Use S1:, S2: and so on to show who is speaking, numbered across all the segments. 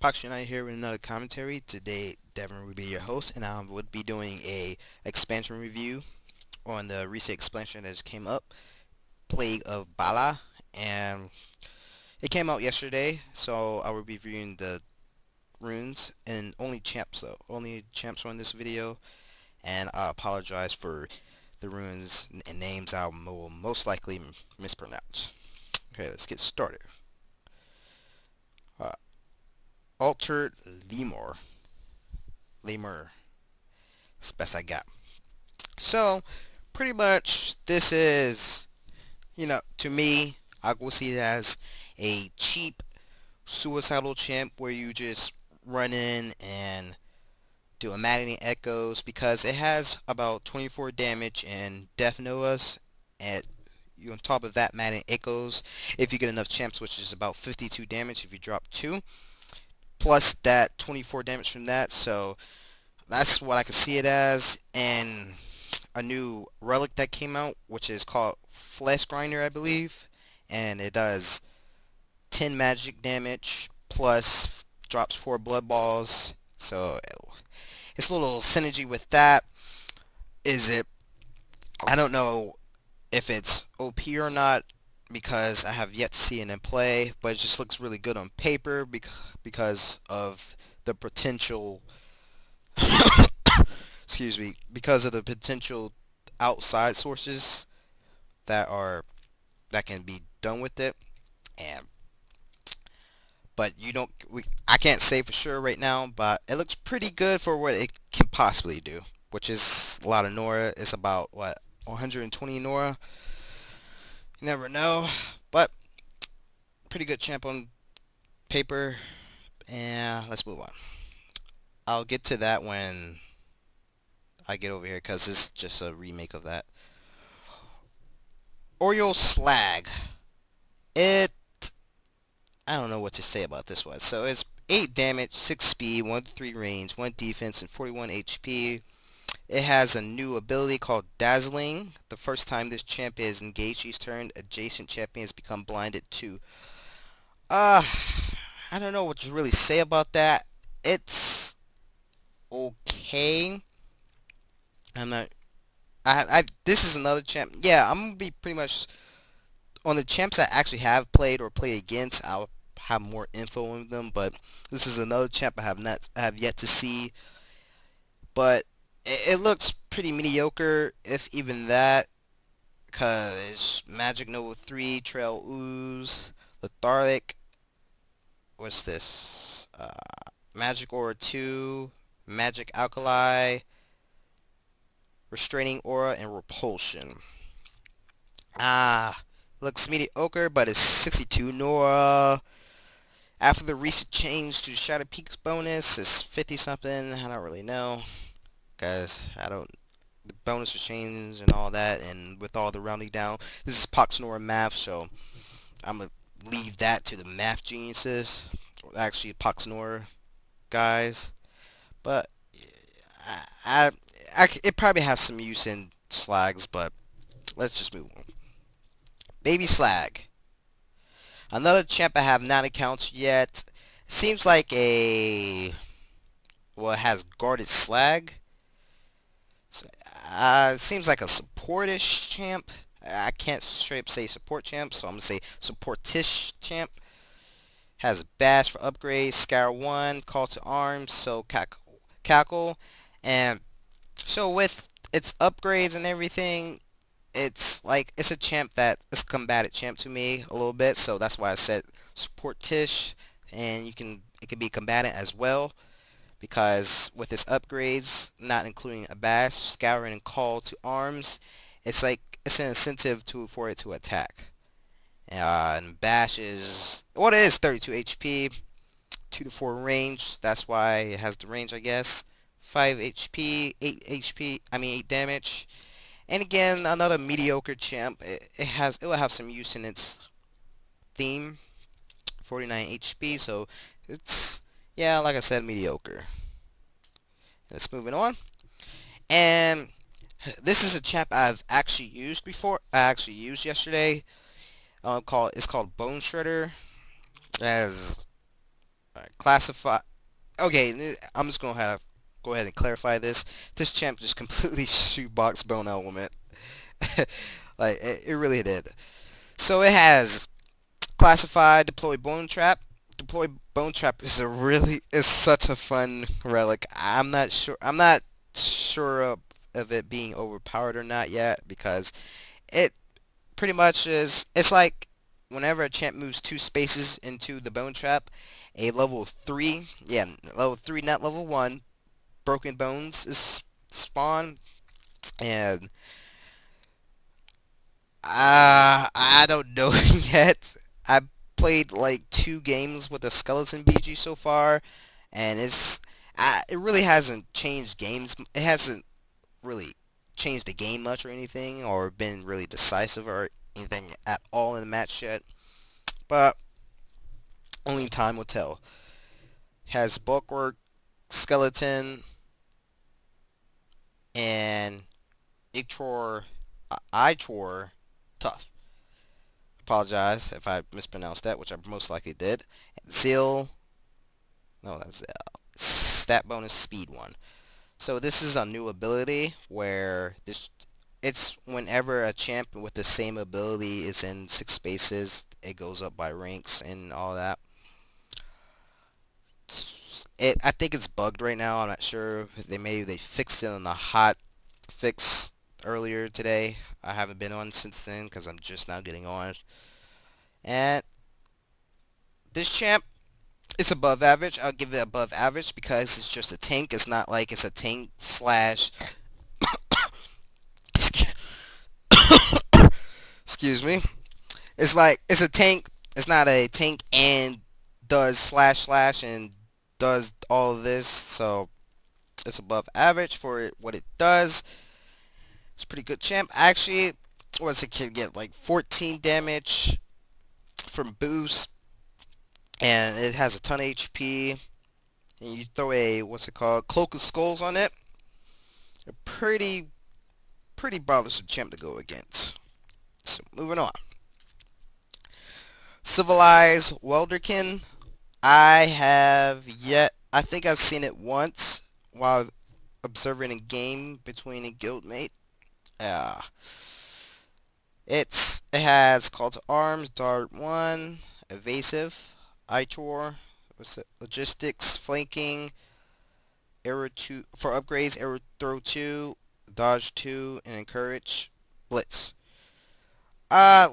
S1: Pox United here with another commentary. Today, Devin will be your host, and I would be doing a expansion review on the recent expansion that just came up, Plague of Bala, and it came out yesterday. So I will be reviewing the runes and only champs though, only champs on this video, and I apologize for the runes and names I will most likely mispronounce. Okay, let's get started. Uh, Altered Lemur. That's the best I got. So, pretty much, this is, to me, I will see it as a cheap suicidal champ where you just run in and do a maddening echoes because it has about 24 damage and death noahs and you on top of that maddening echoes if you get enough champs, which is about 52 damage if you drop 2 plus that 24 damage from that. So that's what I can see it as. And a new relic that came out, which is called Flesh Grinder, I believe, and it does 10 magic damage plus drops 4 blood balls. So it's a little synergy with that. Is it? I don't know if it's OP or not because I have yet to see it in play, but it just looks really good on paper because of the potential excuse me, because of the potential outside sources that are that can be done with it. And but you don't I can't say for sure right now, but it looks pretty good for what it can possibly do, which is a lot of Nora. It's about what 120 Nora. You never know, but pretty good champ on paper. And let's move on. I'll get to that when I get over here because it's just a remake of that. Oriole Slag. It I don't know what to say about this one. So it's 8 damage, 6 speed, 1 to 3 range, 1 defense, and 41 HP. It has a new ability called Dazzling. The first time this champ is engaged each turn, adjacent champions become blinded too. Uh, I don't know what to really say about that. It's okay. I'm not. This is another champ. Yeah, I'm gonna be pretty much on the champs I actually have played or play against. I'll have more info on them, but this is another champ I have yet to see. But it looks pretty mediocre, if even that, because Magic Nova 3, Trail Ooze, Lethargic, what's this? Magic Aura 2, Magic Alkali, Restraining Aura, and Repulsion. Looks mediocre, but it's 62 Nora. After the recent change to Shadow Peaks bonus, it's 50 something. I don't really know, because the bonus was changed and all that, and with all the rounding down, this is Pox Nora math, so I'm gonna leave that to the math geniuses, actually Pox Nora guys. But I, it probably has some use in Slags, but let's just move on. Baby Slag. Another champ I have not encountered yet. Seems like it has guarded Slag. So, seems like a supportish champ. I can't straight up say support champ, so I'm gonna say supportish champ. Has bash for upgrades, scour 1, call to arms, so cackle, and so with its upgrades and everything, it's a champ that it's a combative champ to me a little bit, so that's why I said supportish, and it can be combatant as well because with its upgrades, not including a bash, scouring, and call to arms, it's an incentive for it to attack. And bash is what it is 32 HP, 2 to 4 range. That's why it has the range, I guess. 5 HP, 8 HP. I mean 8 damage. And again, another mediocre champ. It will have some use in its theme. 49 HP, so it's yeah, like I said, mediocre. Let's moving on. And this is a champ I've actually used before. I actually used yesterday. It's called Bone Shredder. It has Alright, classify. Okay, I'm just gonna have go ahead and clarify this. This champ just completely shoebox bone element. Like it really did. So it has classify, deploy bone trap. Deploy bone trap is such a fun relic. I'm not sure of it being overpowered or not yet because it pretty much is. It's like whenever a champ moves 2 spaces into the bone trap, a level 3, yeah, level 3, not level 1, broken bones is spawn, and I don't know yet. I played like 2 games with a skeleton BG so far, and it really hasn't changed games. It hasn't really changed the game much or anything, or been really decisive or anything at all in the match yet. But only time will tell. Has bulkwork, skeleton, and Ichor, Ichor, tough. Apologize if I mispronounced that, which I most likely did. Zeal, no, that's stat bonus speed 1. So this is a new ability where it's whenever a champ with the same ability is in 6 spaces, it goes up by ranks and all that. I think it's bugged right now. I'm not sure. They fixed it on the hot fix earlier today. I haven't been on since then because I'm just now getting on. And this champ, it's above average. I'll give it above average because it's just a tank. It's not like it's a tank slash. Excuse me. It's like it's a tank. It's not a tank and does slash slash and does all of this. So it's above average for what it does. It's a pretty good champ. Actually, what's it can get like 14 damage from boost, and it has a ton of HP. And you throw a what's it called, cloak of skulls on it. A pretty bothersome champ to go against. So moving on. Civilized Welderkin. I think I've seen it once while observing a game between a guildmate. Uh, it has call to arms, dart 1, evasive, itor, what's it, logistics, flanking, arrow 2 for upgrades, arrow throw 2, dodge 2, and encourage, blitz. Uh,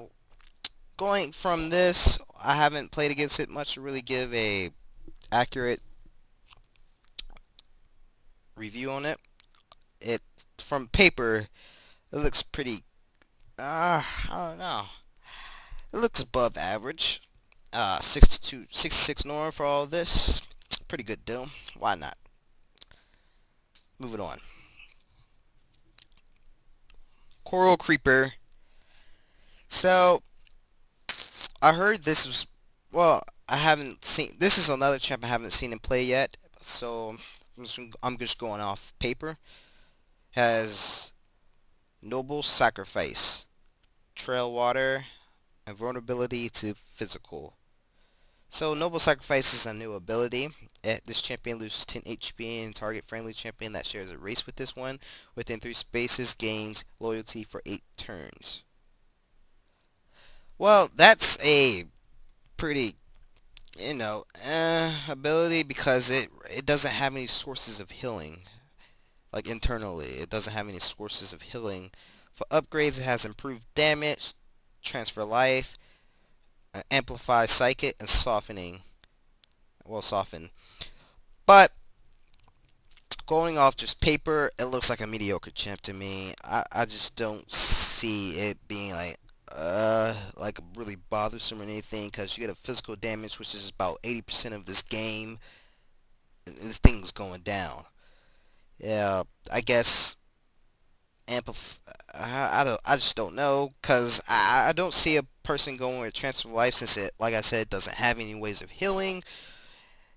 S1: Going from this, I haven't played against it much to really give a accurate review on it. It from paper, it looks pretty. I don't know. It looks above average. 62, 66 norm for all this. Pretty good deal. Why not? Moving on. Coral Creeper. So I heard this was well. I haven't seen. This is another champ I haven't seen him play yet. So I'm just going off paper. Has Noble Sacrifice, Trail Water, and Vulnerability to Physical. So Noble Sacrifice is a new ability. This champion loses 10 HP, and target friendly champion that shares a race with this one within 3 spaces gains loyalty for 8 turns. Well, that's a pretty, ability because it doesn't have any sources of healing. Like internally, it doesn't have any sources of healing. For upgrades, it has improved damage, transfer life, amplify psychic, and softening. Well, soften. But going off just paper, it looks like a mediocre champ to me. I just don't see it being like really bothersome or anything because you get a physical damage, which is about 80% of this game. And this thing's going down. Yeah, I guess I just don't know because I don't see a person going with transfer life since it, like I said, doesn't have any ways of healing.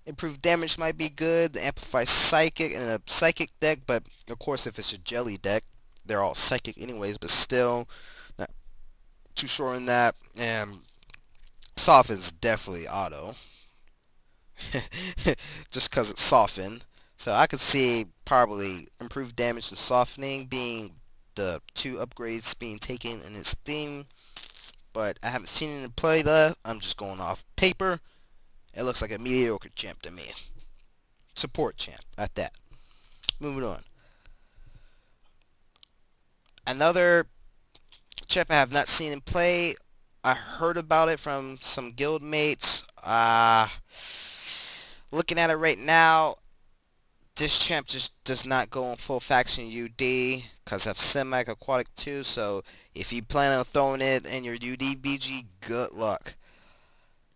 S1: Improved damage might be good. The amplify psychic and a psychic deck, but of course if it's a jelly deck, they're all psychic anyways. But still, not too sure on that. And soft is definitely auto. just because it's softened. So I could see probably improved damage and softening being the two upgrades being taken in its theme. But I haven't seen it in play though. I'm just going off paper. It looks like a mediocre champ to me. Support champ at that. Moving on. Another champ I have not seen in play. I heard about it from some guild mates. Looking at it right now, this champ just does not go on full faction UD because of semi-aquatic too. So if you plan on throwing it in your UD BG, good luck.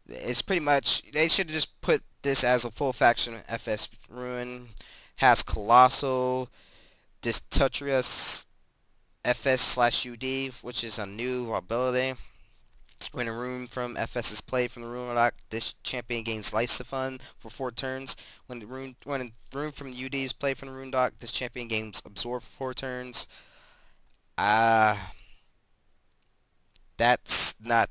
S1: It's pretty much, they should just put this as a full faction FS rune. Has Colossal, Dystutrius FS slash UD, which is a new ability. When a rune from FS is played from the rune lock, this champion gains Lysifun for 4 turns. When a rune from UD is played from the rune dock, this champion gains Absorb for 4 turns. That's not,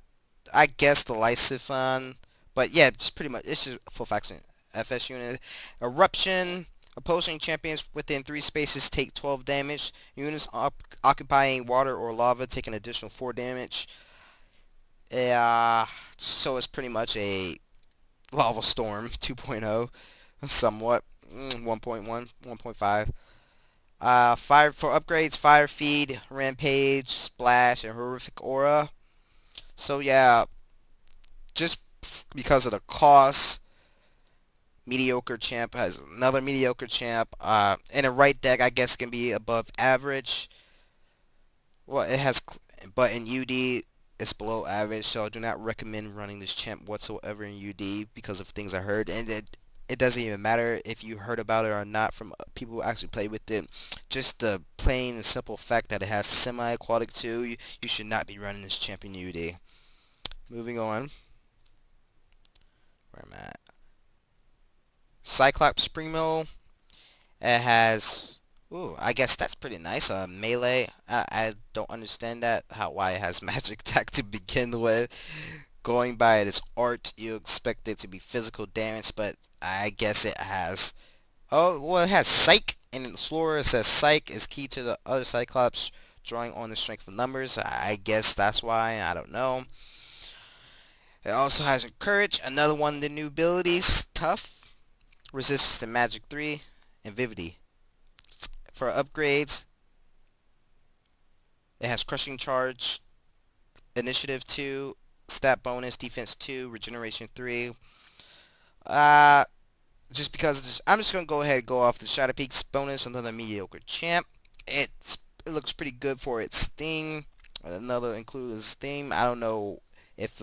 S1: I guess, the Lysifun, but yeah, it's pretty much, it's just a full faction FS unit. Eruption. Opposing champions within 3 spaces take 12 damage. Units occupying water or lava take an additional 4 damage. So it's pretty much a Lava Storm 2.0, somewhat. 1.1, 1.5. Fire for upgrades: Fire Feed, Rampage, Splash, and Horrific Aura. So yeah, just because of the cost, mediocre champ has another mediocre champ. In a right deck, I guess can be above average. Well, it has, but in UD, it's below average. So I do not recommend running this champ whatsoever in UD because of things I heard, and it doesn't even matter if you heard about it or not from people who actually play with it. Just the plain and simple fact that it has semi-aquatic too, you should not be running this champ in UD. Moving on. Where am I at? Cyclops Primo. It has, ooh, I guess that's pretty nice. Melee. I don't understand that. Why it has magic attack to begin with. Going by its art, you expect it to be physical damage, but I guess it has. Oh, well, it has Psych, and in the floor it says Psych is key to the other Cyclops, drawing on the strength of numbers. I guess that's why. I don't know. It also has Encourage, another one of the new abilities. Tough, resistance to Magic 3, and Vivity. For upgrades, it has Crushing Charge, Initiative 2, Stat Bonus, Defense 2, Regeneration 3. Just because I'm just going to go ahead and go off the Shadow Peaks bonus, another mediocre champ. It looks pretty good for its theme. Another includes theme. I don't know if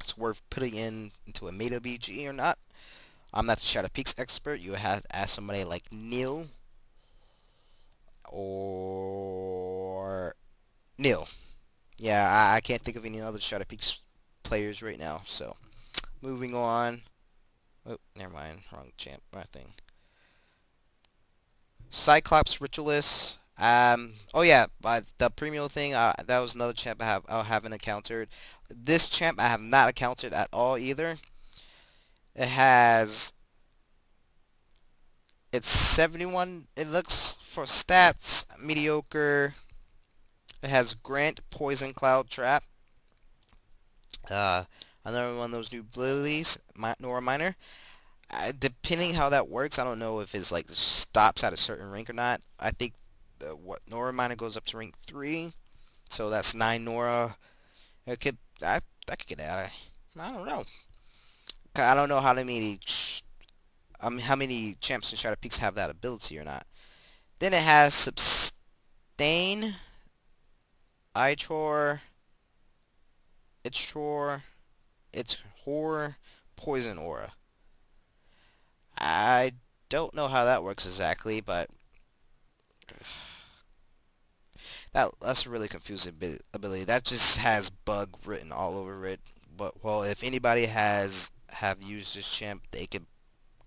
S1: it's worth putting into a meta BG or not. I'm not the Shadow Peaks expert. You have to ask somebody like Neil or Neil. Yeah, I can't think of any other Shadow Peaks players right now. So, moving on. Oh, never mind. Wrong champ. Wrong thing. Cyclops Ritualists. Oh yeah, the premium thing. That was another champ I haven't encountered. This champ I have not encountered at all either. It has. It's 71. It looks for stats mediocre. It has Grant, Poison, Cloud, Trap. Another one of those new abilities, Nora Minor. Depending how that works, I don't know if it's like stops at a certain rank or not. I think what Nora Minor goes up to rank 3, so that's 9 Nora. I could get that. I don't know. I don't know how many champs in Shadow Peaks have that ability or not. Then it has Sustain, Ichor, It's Horror, Poison Aura. I don't know how that works exactly, but that's a really confusing ability. That just has bug written all over it. But well, if anybody have used this champ, they could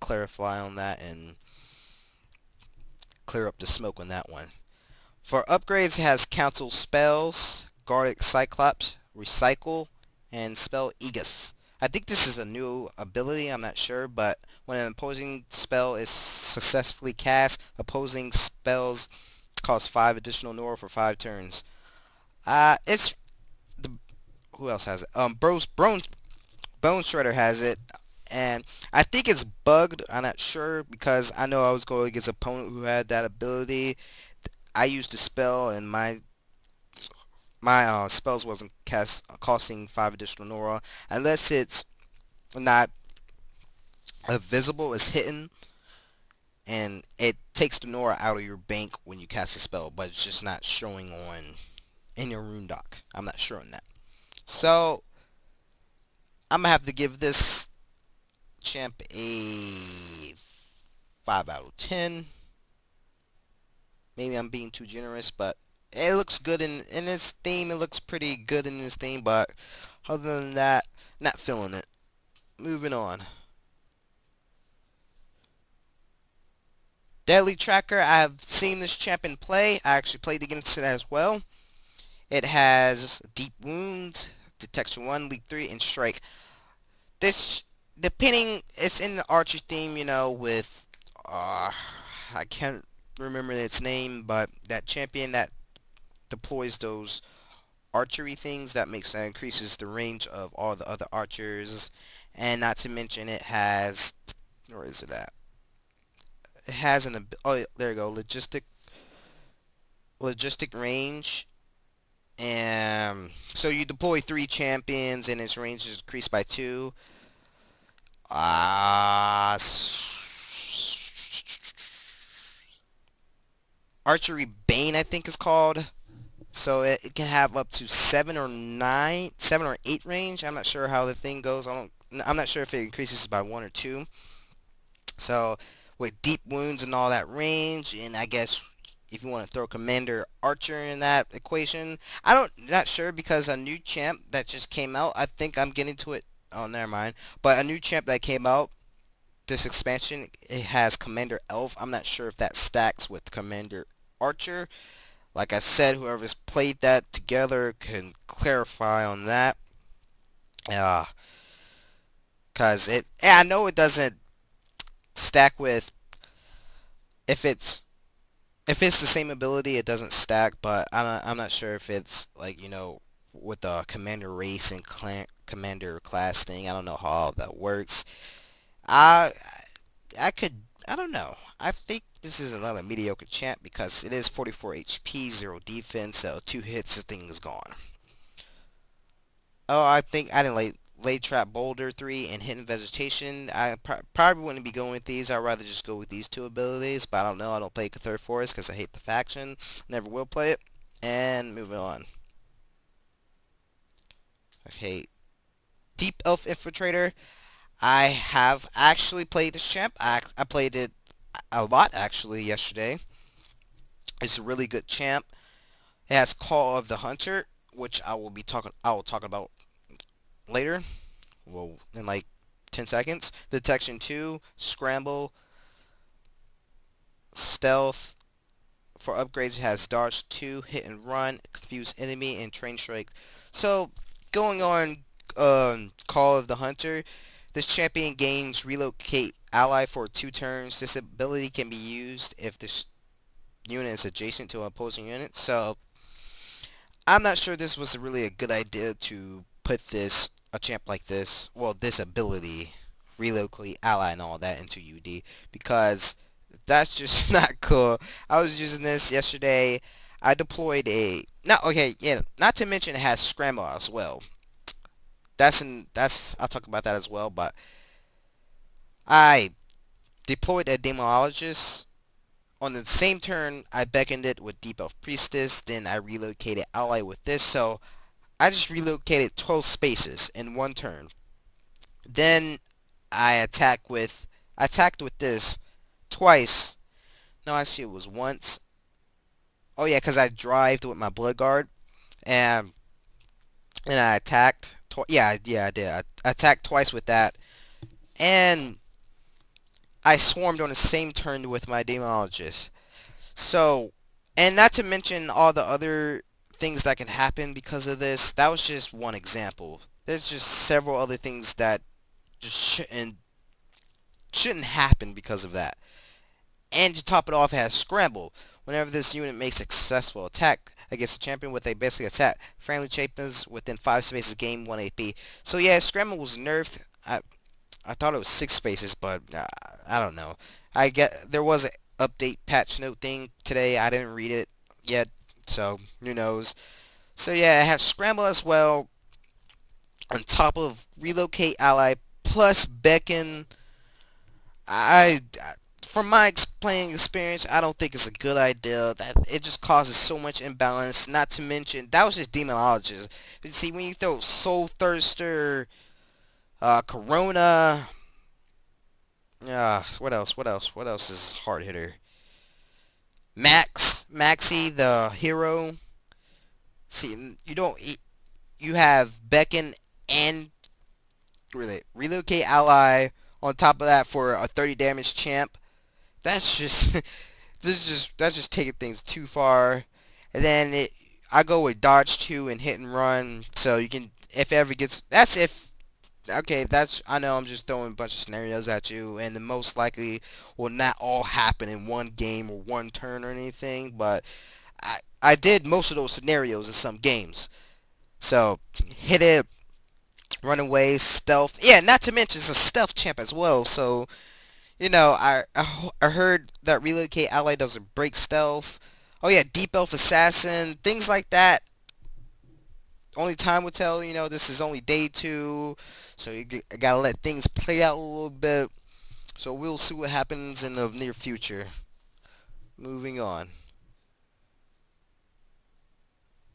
S1: clarify on that and clear up the smoke on that one. For upgrades, it has Council Spells, Guardic Cyclops, Recycle, and Spell Aegis. I think this is a new ability, I'm not sure, but when an opposing spell is successfully cast, opposing spells cost 5 additional Nora for 5 turns. It's the who else has it? Bone Shredder has it, and I think it's bugged. I'm not sure because I know I was going against an opponent who had that ability. I used the spell, and my spells wasn't costing 5 additional Nora unless it's not visible, it's hidden, and it takes the Nora out of your bank when you cast a spell, but it's just not showing on in your rune dock. I'm not sure on that. So I'm gonna have to give this champ a 5 out of 10. Maybe I'm being too generous, but it looks good in this theme. It looks pretty good in this theme, but other than that, not feeling it. Moving on. Deadly Tracker, I have seen this champ in play. I actually played against it as well. It has Deep Wounds, Detection 1, Leak 3, and Strike. This, depending, it's in the archer theme, with, I can't remember its name, but that champion that deploys those archery things, that increases the range of all the other archers, and not to mention it has, where is it at? It has oh, there you go, logistic range. And so you deploy 3 champions and its range is increased by 2. Archery Bane, I think is called. So it can have up to 7 or 8 range. I'm not sure how the thing goes. I'm not sure if it increases by 1 or 2. So with Deep Wounds and all that range, and I guess if you want to throw Commander Archer in that equation, not sure because a new champ that just came out, I think I'm getting to it. Oh, never mind. But a new champ that came out, this expansion, it has Commander Elf. I'm not sure if that stacks with Commander Archer. Like I said, whoever's played that together can clarify on that. Cause I know it doesn't stack with, if it's the same ability, it doesn't stack, but I'm not sure if it's like, with the commander race and commander class thing. I don't know how all that works. I I don't know. I think this is another mediocre champ because it is 44 HP, 0 defense, so 2 hits, the thing is gone. Oh, I think I didn't lay trap boulder 3 and hidden vegetation. I probably wouldn't be going with these. I'd rather just go with these 2 abilities, but I don't know. I don't play Cathar Forest because I hate the faction. Never will play it. And moving on. Okay, Deep Elf Infiltrator. I have actually played this champ. I played it a lot actually yesterday. It's a really good champ. It has Call of the Hunter, which I will talk about later. Well, in like 10 seconds. Detection 2, Scramble, Stealth. For upgrades, it has Dodge 2, Hit and Run, Confuse Enemy, and Train Strike. So, going on Call of the Hunter, this champion gains Relocate Ally for 2 turns. This ability can be used if this unit is adjacent to an opposing unit. So, I'm not sure this was really a good idea to put a champ like this, well, this ability, Relocate Ally and all that into UD, because that's just not cool. I was using this yesterday. I deployed not to mention it has Scramble as well. I'll talk about that as well, but I deployed a Demonologist. On the same turn, I beckoned it with Deep Elf Priestess, then I relocated Ally with this, so I just relocated 12 spaces in 1 turn. Then I attacked with this twice. No, actually it was once. Oh yeah, because I drived with my Blood Guard, and I attacked. Yeah, I did. I attacked twice with that, and I swarmed on the same turn with my Demonologist. So, and not to mention all the other things that can happen because of this. That was just one example. there's just several other things that just shouldn't happen because of that. And to top it off, it has Scramble. Whenever this unit makes a successful attack against a champion with a basic attack, friendly champions within 5 spaces gain 1 AP. So yeah, Scramble was nerfed. I thought it was 6 spaces, but I don't know. I get there was a update patch note thing today. I didn't read it yet, so who knows. So yeah, it has Scramble as well on top of Relocate Ally plus Beckon. From my playing experience, I don't think it's a good idea. That it just causes so much imbalance. Not to mention that was just demonologist. But see, when you throw Soul Thirster, Corona, what else? What else? What else is hard hitter? Maxi, the hero. See, you don't. You have Beckon and relocate ally on top of that for a 30 damage champ. That's just that's just taking things too far. And then I go with dodge 2 and hit and run. So you can, if it ever gets, that's if, okay, that's, I know I'm just throwing a bunch of scenarios at you, and the most likely will not all happen in one game or one turn or anything, but I did most of those scenarios in some games. So hit it, run away, stealth. Yeah, not to mention it's a stealth champ as well. So I heard that relocate ally doesn't break stealth. Oh yeah, deep elf assassin, things like that. Only time will tell. This is only day 2, so gotta let things play out a little bit. So we'll see what happens in the near future. Moving on.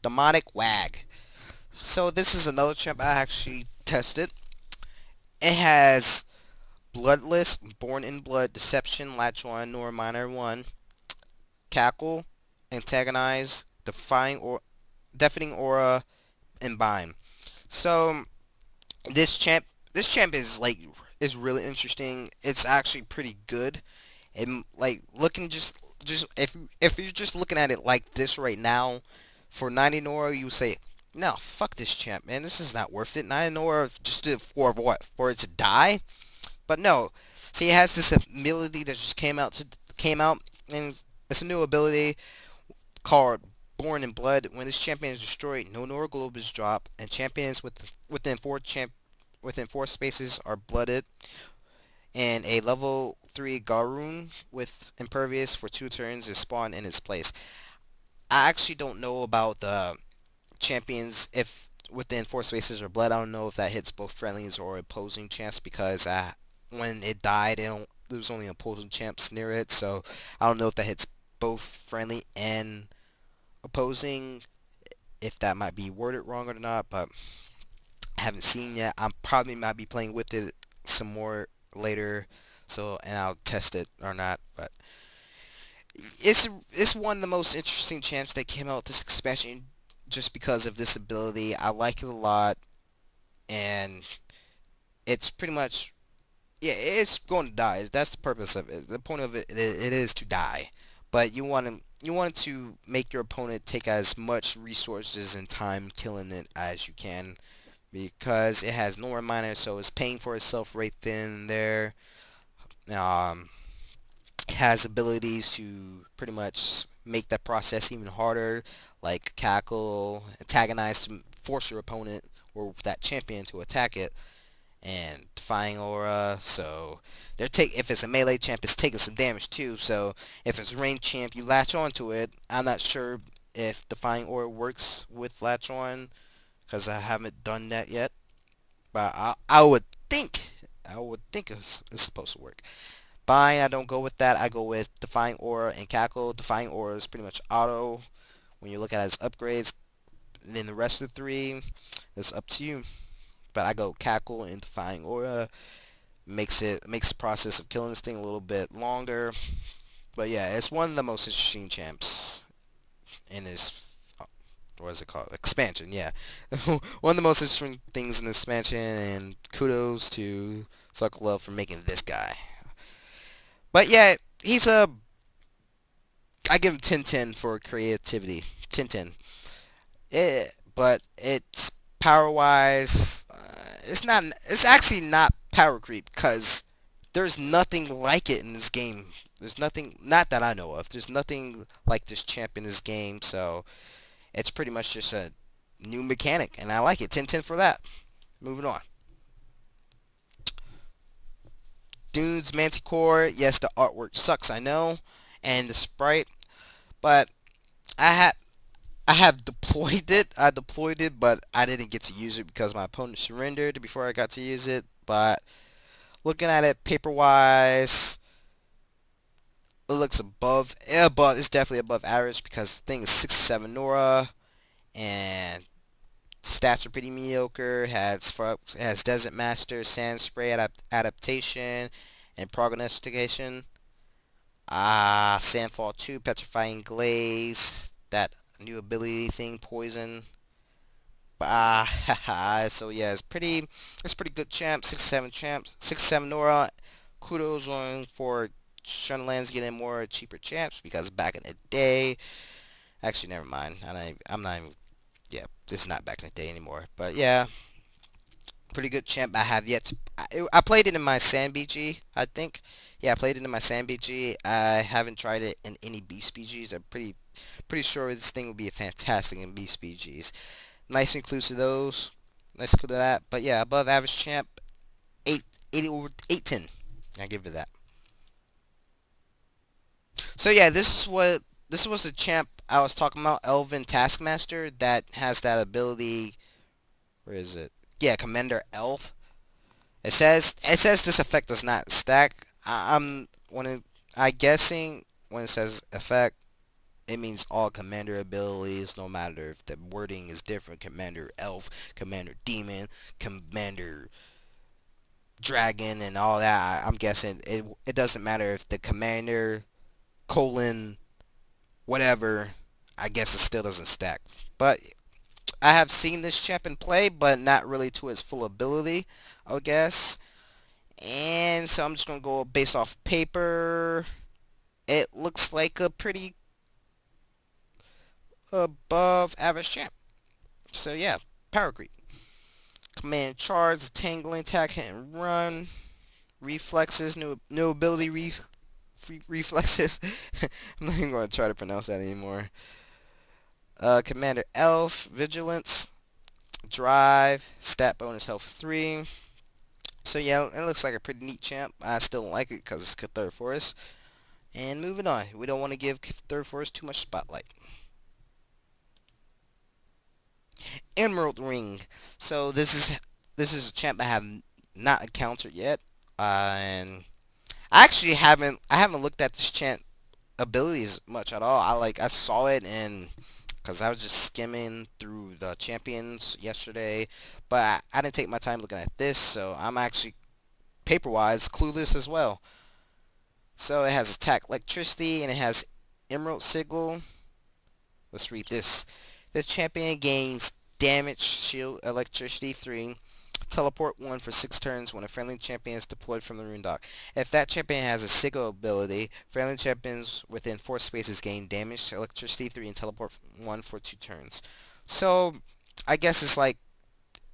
S1: Demonic Wag. So this is another champ I actually tested. It has Bloodless, Born in Blood, Deception, Latch 1, Nor Minor 1, Cackle, Antagonize, Deafening Aura, and Bind. So this champ, is really interesting. It's actually pretty good. And like looking just if you're just looking at it like this right now, for 90 Nora, you would say, no, fuck this champ, man. This is not worth it. 90 Nora just did for what? For it to die? But no. See, it has this ability that just came out, and it's a new ability called Born in Blood. When this champion is destroyed, no Nora globe is dropped, and champions within 4 spaces are blooded. And a level 3 Garoon with Impervious for 2 turns is spawned in its place. I actually don't know about the champions if within 4 spaces are blood. I don't know if that hits both friendlies or opposing champs because when it died, there was only opposing champs near it. So I don't know if that hits both friendly and opposing. If that might be worded wrong or not, but I haven't seen yet. I probably might be playing with it some more later, so and I'll test it or not. But it's one of the most interesting champs that came out with this expansion, just because of this ability. I like it a lot, and it's pretty much, yeah, it's going to die. That's the purpose of it. The point of it is to die, but you want to make your opponent take as much resources and time killing it as you can, because it has no reminder, so it's paying for itself right then and there. Um, it has abilities to pretty much make that process even harder, like Cackle, Antagonize to force your opponent or that champion to attack it, and Defying Aura. So if it's a melee champ, it's taking some damage too. So if it's a ranged champ, you latch onto it. I'm not sure if Defying Aura works with latch on because I haven't done that yet. But I would think it's supposed to work. Bind, I don't go with that. I go with Defying Aura and Cackle. Defying Aura is pretty much auto when you look at it as upgrades. And then the rest of the 3, it's up to you. But I go Cackle and Defying Aura. Makes the process of killing this thing a little bit longer. But yeah, it's one of the most interesting champs in this, what is it called? Expansion, yeah. One of the most interesting things in this expansion, and kudos to Suck Love for making this guy. But yeah, I give him 10/10 for creativity. 10/10. But it's power wise, It's not. It's actually not power creep because there's nothing like it in this game. There's nothing, not that I know of. There's nothing like this champ in this game, so it's pretty much just a new mechanic, and I like it. 10/10 for that. Moving on. Dune's Manticore. Yes, the artwork sucks, I know, and the sprite, but I had I have deployed it. I deployed it, but I didn't get to use it because my opponent surrendered before I got to use it. But looking at it paper wise, it looks above. Yeah, but it's definitely above average because the thing is 6-7 Nora and stats are pretty mediocre. Has Desert Master, Sand Spray adaptation, and prognostication. Sandfall 2, Petrifying Glaze, that new ability thing, Poison. So yeah, it's pretty good champ, 6-7 champ, 6-7 Nora. Kudos on for Shunlands getting more cheaper champs because back in the day, actually never mind. I'm not even, yeah, this is not back in the day anymore. But yeah, pretty good champ. I have yet to. I played it in my Sand BG, I think. Yeah, I played it in my Sand BG. I haven't tried it in any Beast BGs. I'm pretty sure this thing would be fantastic in Beast BGs. Nice includes to those. Nice include to that. But yeah, above average champ, 80 over 810. I give it that. So yeah, this was the champ I was talking about, Elven Taskmaster, that has that ability. Where is it? Yeah, Commander Elf. It says this effect does not stack. I guessing when it says effect, it means all commander abilities, no matter if the wording is different. Commander Elf, Commander Demon, Commander Dragon, and all that. I'm guessing it doesn't matter if the commander colon whatever. I guess it still doesn't stack. But I have seen this champ in play, but not really to its full ability, I guess. And so I'm just gonna go based off paper. It looks like a pretty above average champ. So yeah, power creep. Command charge, tangling, attack, hit and run. Reflexes, new ability reflexes. I'm not even going to try to pronounce that anymore. Commander Elf, Vigilance, Drive, Stat bonus health 3. So yeah, it looks like a pretty neat champ. I still don't like it because it's third forest. And moving on, we don't want to give third forest too much spotlight. Emerald Ring. So this is a champ I have not encountered yet, and I haven't looked at this champ abilities much at all. I saw it and because I was just skimming through the champions yesterday, but I didn't take my time looking at this, so I'm actually paper wise clueless as well. So it has attack electricity and it has emerald sigil. Let's read this. This champion gains damage, shield, electricity 3, teleport 1 for 6 turns when a friendly champion is deployed from the rune dock. If that champion has a sigil ability, friendly champions within 4 spaces gain damage, electricity 3, and teleport 1 for 2 turns. So, I guess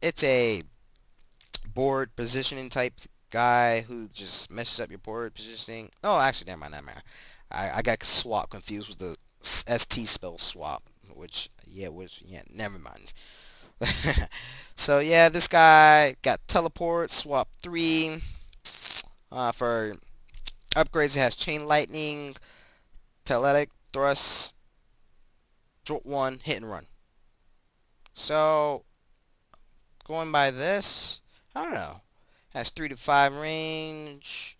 S1: it's a board positioning type guy who just messes up your board positioning. Oh, actually, never mind. I got swap confused with the ST spell swap, which never mind. So yeah, this guy got teleport, swap 3. For upgrades, it has chain lightning, teletic, thrust, jolt 1, hit and run. So going by this, I don't know. Has 3 to 5 range.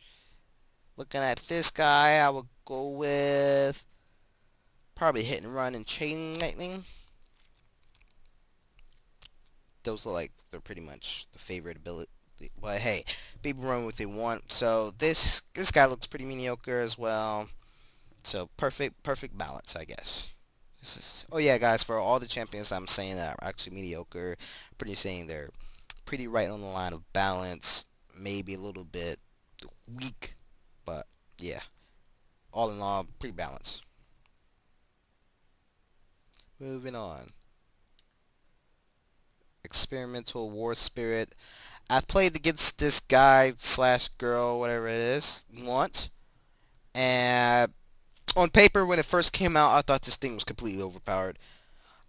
S1: Looking at this guy, I would go with probably hit and run and chain lightning. Those look like they're pretty much the favorite ability. But hey, people run what they want. So this guy looks pretty mediocre as well. So perfect balance, I guess. Oh yeah, guys, for all the champions I'm saying that are actually mediocre, pretty saying they're pretty right on the line of balance, maybe a little bit weak, but yeah, all in all, pretty balanced. Moving on. Experimental War Spirit. I played against this guy slash girl, whatever it is, once, and on paper when it first came out, I thought this thing was completely overpowered.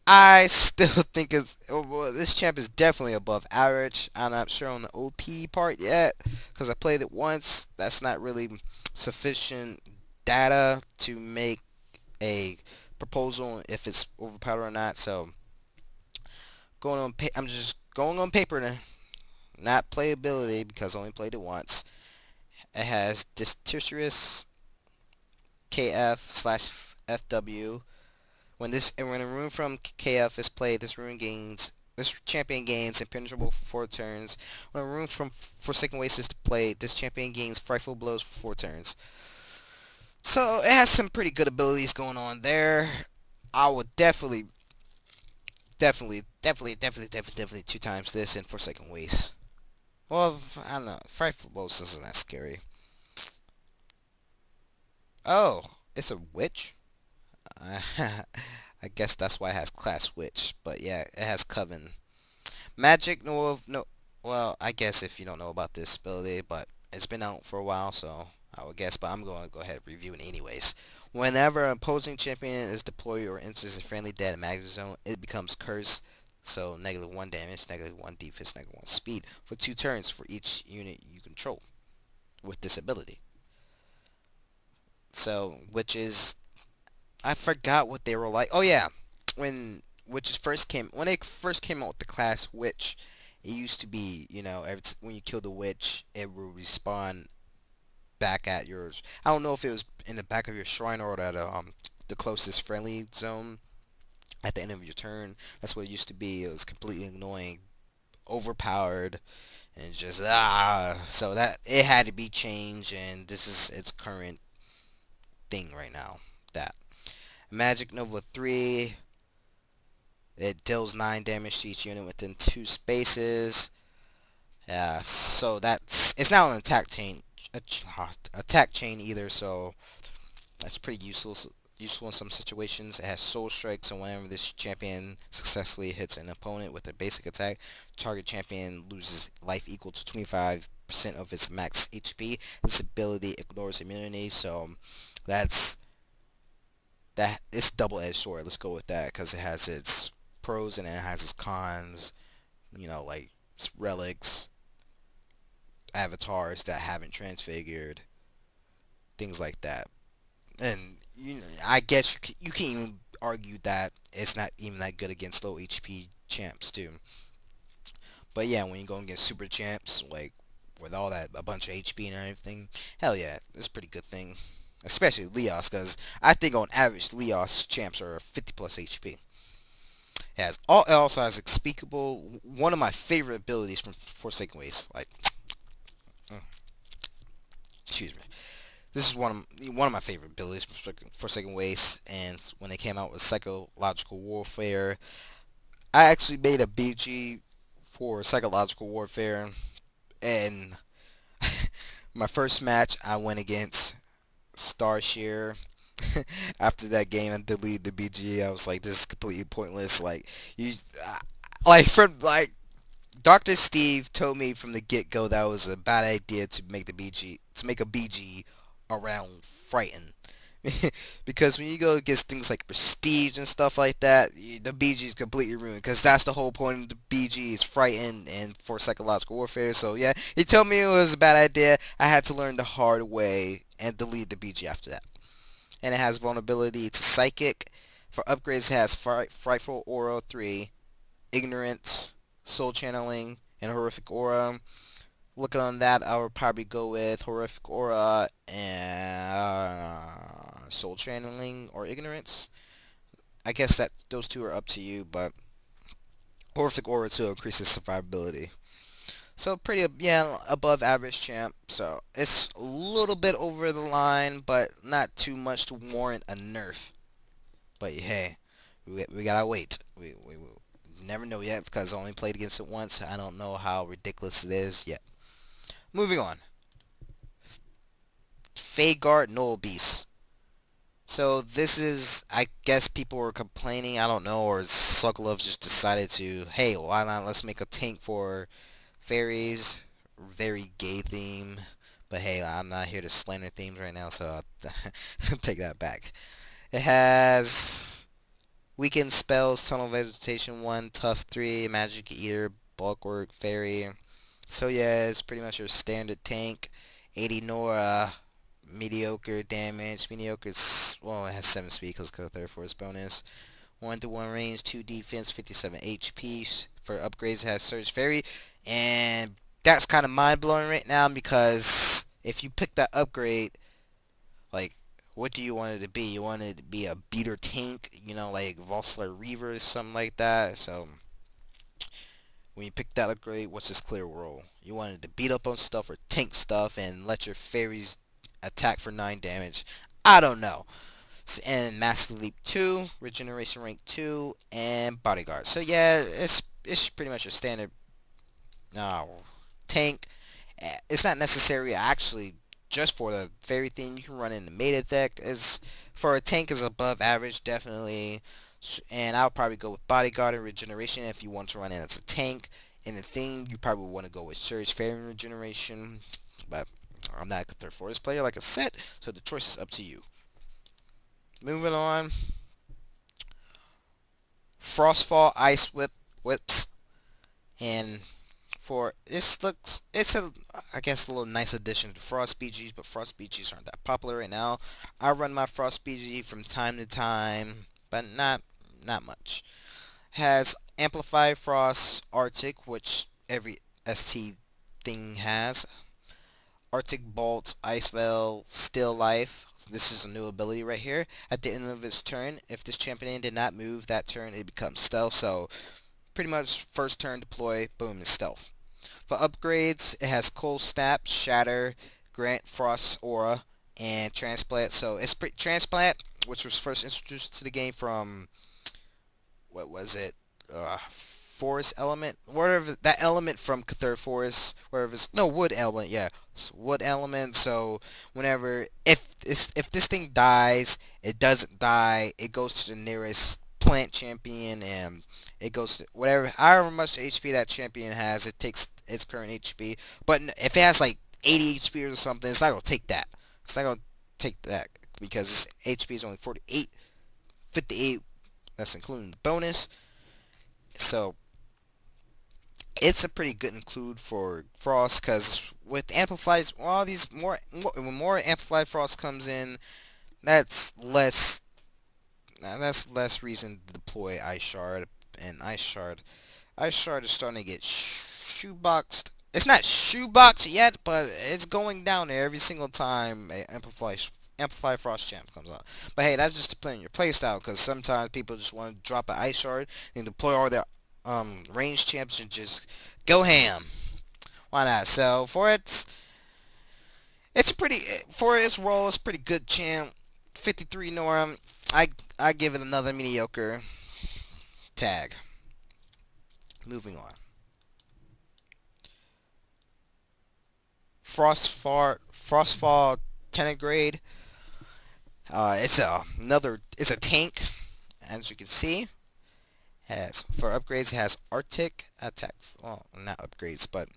S1: I still think well, this champ is definitely above average. I'm not sure on the OP part yet because I played it once. That's not really sufficient data to make a proposal if it's overpowered or not. So I'm just going on paper now, not playability because I only played it once. It has Distirus KF slash FW. When a rune from KF is played, this champion gains impenetrable for 4 turns. When a rune from Forsaken Waste is played, this champion gains frightful blows for 4 turns. So it has some pretty good abilities going on there. I would definitely 2 times this in Forsaken Waste. Well, I don't know. Frightful blows isn't that scary. Oh, it's a witch. I guess that's why it has class witch. But yeah, it has coven. Magic, no. Well, I guess if you don't know about this ability, but it's been out for a while, so I would guess. But I'm going to go ahead and review it anyways. Whenever an opposing champion is deployed or enters a friendly dead magic zone, it becomes cursed. So -1 damage, -1 defense, -1 speed for 2 turns for each unit you control with this ability. So, which is I forgot what they were like. Oh yeah, when they first came out with the class witch, it used to be when you kill the witch, it will respawn back at yours. I don't know if it was in the back of your shrine or at the closest friendly zone at the end of your turn. That's what it used to be. It was completely annoying, overpowered, and just So that it had to be changed, and this is its current thing right now. That Magic Nova 3. It deals 9 damage to each unit within 2 spaces. Yeah, so it's not an attack chain either, so that's pretty useful in some situations. It has Soul Strike, so whenever this champion successfully hits an opponent with a basic attack, target champion loses life equal to 25% of its max HP. This ability ignores immunity, so that's that. It's double-edged sword. Let's go with that because it has its pros and it has its cons. Like relics, avatars that haven't transfigured, things like that. And I guess you can even argue that it's not even that good against low HP champs too. But yeah, when you go against super champs, like with all that a bunch of HP and everything, hell yeah, it's a pretty good thing. Especially Leos, because I think on average Leos champs are 50 plus HP. It also has unspeakable, one of my favorite abilities from Forsaken Waste. Like, mm, excuse me. This is one of my favorite abilities from Forsaken Waste, and when they came out with Psychological Warfare, I actually made a BG for Psychological Warfare, and my first match I went against Starshear. After that game, I deleted the BG. I was like, this is completely pointless. Like from Dr. Steve told me from the get-go that was a bad idea to make a BG around Frighten. Because when you go against things like Prestige and stuff like that, the BG is completely ruined. Because that's the whole point of the BG is Frighten and for Psychological Warfare. So yeah, he told me it was a bad idea. I had to learn the hard way and delete the BG after that. And it has vulnerability to Psychic. For upgrades, it has Frightful Aura 3, Ignorance, Soul Channeling, and Horrific Aura. Looking on that, I would probably go with Horrific Aura and Soul Channeling or Ignorance. I guess that those two are up to you, but Horrific Aura 2 increases survivability. So pretty, yeah, above average champ. So it's a little bit over the line, but not too much to warrant a nerf. But hey, we gotta wait. We never know yet because I only played against it once. I don't know how ridiculous it is yet. Moving on. Fagard Null Beast. So this is, I guess people were complaining, I don't know, or Sokolov just decided to, hey, why not let's make a tank for Fairies, very gay theme. But hey, I'm not here to slander themes right now, so I'll take that back. It has weakened spells, Tunnel Vegetation 1, Tough 3, Magic Eater, Bulwark, Fairy. So yeah, it's pretty much your standard tank. 80 Nora, mediocre damage. Mediocre, well, it has 7 speed because of third force bonus. 1 to 1 range, 2 defense, 57 HP. For upgrades, it has Surge Fairy. And that's kind of mind blowing right now because if you pick that upgrade, like, what do you want it to be? You want it to be a beater tank, like Volslar Reaver or something like that. So when you pick that upgrade, what's his clear role? You wanted to beat up on stuff or tank stuff and let your fairies attack for 9 damage. I don't know. And Master Leap 2, Regeneration Rank 2, and Bodyguard. So yeah, it's pretty much a standard tank. It's not necessary actually just for the fairy thing. You can run in the meta deck. Is for a tank is above average definitely. And I'll probably go with Bodyguard and Regeneration if you want to run in as a tank. In the theme, you probably want to go with Surge, Fairy, and Regeneration. But I'm not a third force player like I said, so the choice is up to you. Moving on. Frostfall Ice Whips. And for this looks, it's a, I guess, a little nice addition to Frost BGs, but Frost BGs aren't that popular right now. I run my Frost BG from time to time, but not much. Has Amplified Frost Arctic, which every ST thing has. Arctic Bolt, Ice Veil, Still Life. This is a new ability right here. At the end of its turn, if this champion did not move that turn, it becomes stealth. So pretty much first turn deploy, boom, is stealth. For upgrades, it has Cold Snap, Shatter, Grant Frost Aura, and Transplant. So it's Transplant, which was first introduced to the game from, what was it? Forest element, whatever that element from Third Forest, wherever it's no wood element, yeah, wood element. So whenever if this thing dies, it doesn't die. It goes to the nearest plant champion, and it goes to whatever however much HP that champion has. It takes its current HP. But if it has like 80 HP or something, it's not gonna take that. It's not gonna take that because its HP is only 48, 58. That's including the bonus. So it's a pretty good include for Frost because with amplified, all these when more amplified Frost comes in, that's less reason to deploy Ice Shard. And Ice Shard is starting to get shoeboxed. It's not shoeboxed yet, but it's going down there every single time a amplified Frost Champ comes out. But hey, that's just depending on your playstyle, because sometimes people just want to drop an Ice Shard and deploy all their ranged champs and just go ham. Why not? So for its role, it's pretty good champ. 53 Norm. I give it another mediocre tag. Moving on. Frostfall Tenegrade. It's a tank, as you can see. Has for upgrades, it has Arctic attack. Well, not upgrades, but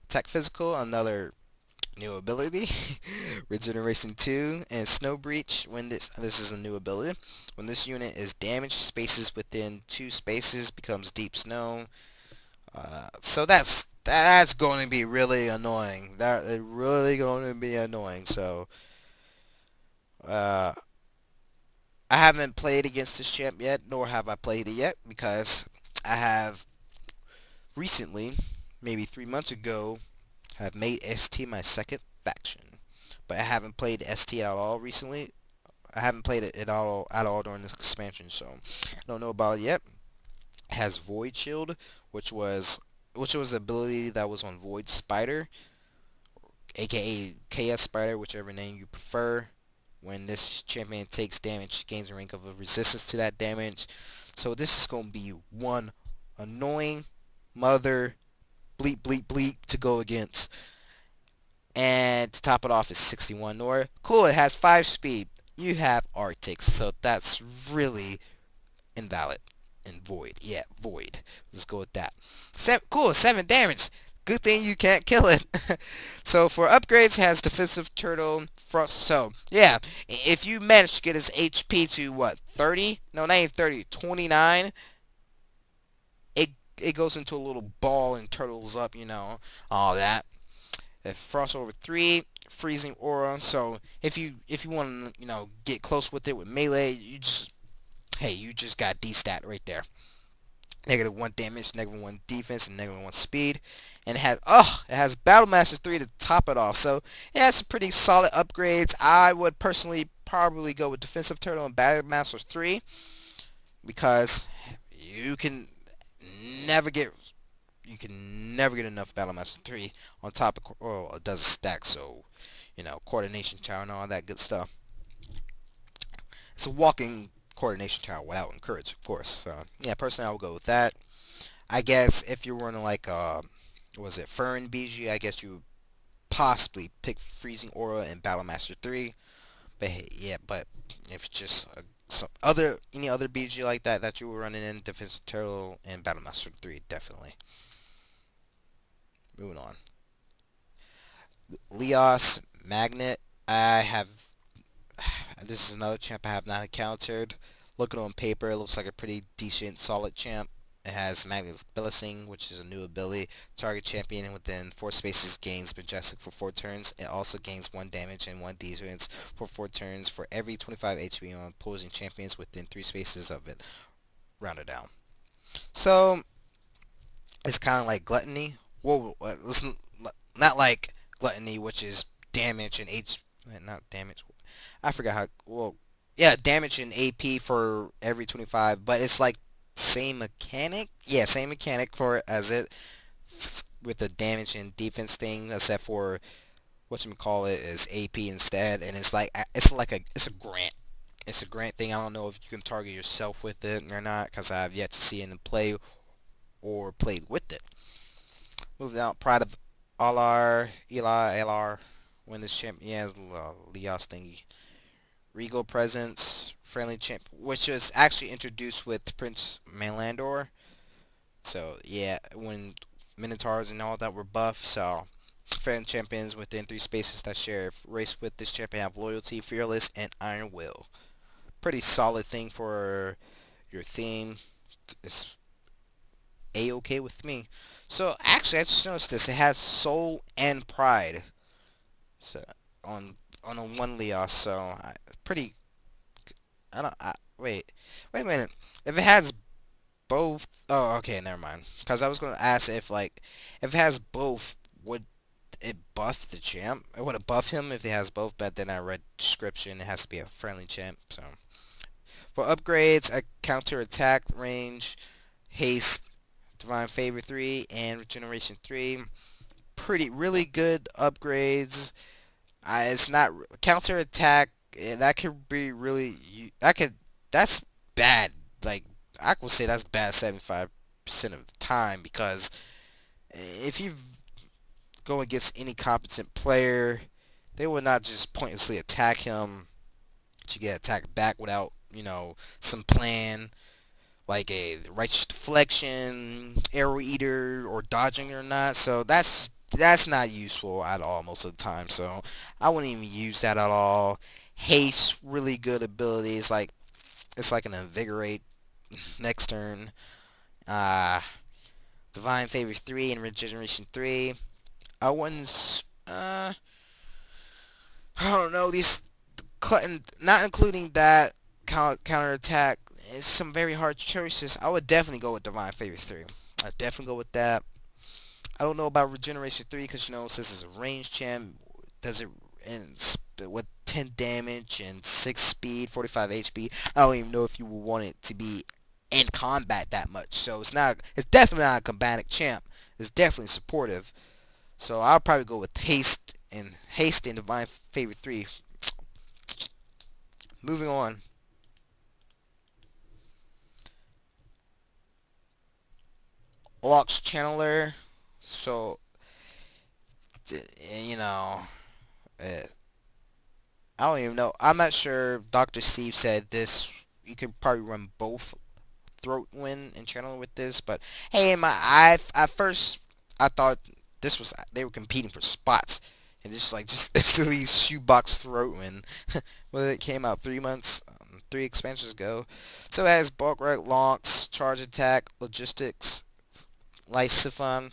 S1: attack physical. Another new ability, Regeneration 2, and Snow Breach. When this is a new ability. When this unit is damaged, spaces within 2 spaces becomes deep snow. So that's going to be really annoying. That is really going to be annoying. So I haven't played against this champ yet, nor have I played it yet, because I have recently, maybe 3 months ago, have made ST my second faction. But I haven't played ST at all recently. I haven't played it at all during this expansion, so I don't know about it yet. It has Void Shield, which was the ability that was on Void Spider, aka KS Spider, whichever name you prefer. When this champion takes damage, gains a rank of a resistance to that damage. So this is going to be one annoying mother bleep bleep bleep to go against. And to top it off is 61 Nora. Cool, it has 5 speed. You have Arctic, so that's really invalid. And Void. Yeah, Void. Let's go with that. Cool, 7 damage. Good thing you can't kill it. So for upgrades, it has defensive turtle, frost. So yeah, if you manage to get his HP to what 30? No, not even 30. 29. It goes into a little ball and turtles up. All that. Frost over 3, freezing aura. So if you want to get close with it with melee, you just got D stat right there. -1 damage, -1 defense, and -1 speed. And it has Battle Master 3 to top it off. So it has some pretty solid upgrades. I would personally probably go with Defensive Turtle and Battle Master 3 because you can never get enough Battle Master 3 on top of it does a stack. So coordination tower and all that good stuff. It's a walking coordination tower without encourage, of course. So yeah, personally I would go with that. I guess if you're running like was it Fern BG, I guess you would possibly pick Freezing Aura and Battle Master 3. But hey, yeah, but if it's just some any other BG like that you were running in, Defensive Turtle and Battle Master 3 definitely. Moving on. Leos Magnet. I have This is another champ I have not encountered. Looking on paper, it looks like a pretty decent, solid champ. It has Magnet's Blessing, which is a new ability. Target champion within 4 spaces gains Majestic for 4 turns. It also gains 1 damage and 1 defense for 4 turns for every 25 HP on opposing champions within 3 spaces of it. Rounded down. So, it's kind of like Gluttony. Whoa, listen, not like Gluttony, which is damage and H. Not damage. I forgot how. Well, yeah, damage and AP for every 25, but it's like same mechanic. Yeah, same mechanic for as it with the damage and defense thing, except for what you call it is AP instead, and it's a grant. It's a grant thing. I don't know if you can target yourself with it or not, because I have yet to see it in play or played with it. Moving out, Pride of Eli, win this champion. Yeah, Leos thingy. Regal Presence, Friendly Chimp, which was actually introduced with Prince Manlandor. So, yeah, when Minotaurs and all that were buffed, so friend champions within 3 spaces that share race with this champion have Loyalty, Fearless, and Iron Will. Pretty solid thing for your theme. It's A-okay with me. So, actually, I just noticed this. It has Soul and Pride. So, on a one Leos, so pretty. I don't. Wait a minute. If it has both, oh, okay, never mind. Because I was gonna ask if it has both, would it buff the champ? It would it buff him if it has both, but then I read description. It has to be a friendly champ. So for upgrades, a counter attack range, haste, divine favor 3, and regeneration 3. Really good upgrades. It's not counter attack. That could be that's bad. Like I would say that's bad 75% of the time because if you go against any competent player, they will not just pointlessly attack him to get attacked back without some plan like a righteous deflection, arrow eater, or dodging or not. So that's not useful at all most of the time. So I wouldn't even use that at all. Haste, really good ability. It's like an invigorate next turn. Uh, Divine Favor 3 and Regeneration 3. I wouldn't. I don't know these. Not including that counter attack. It's some very hard choices. I would definitely go with Divine Favor 3. I'd definitely go with that. I don't know about Regeneration 3 because, since it's a range champ, does it with 10 damage and 6 speed, 45 HP? I don't even know if you would want it to be in combat that much. So it's definitely not a combatic champ. It's definitely supportive. So I'll probably go with Haste and Divine Favor 3. Moving on. Locks Channeler. So, you know, uh, I don't even know. I'm not sure. Dr. Steve said this. You could probably run both Throat Wind and Channeler with this, but hey, at first I thought this was they were competing for spots, and just silly shoebox throwing. Well, it came out 3 months, 3 expansions ago. So it has bulk right, launch, charge attack, logistics, Lysiphon,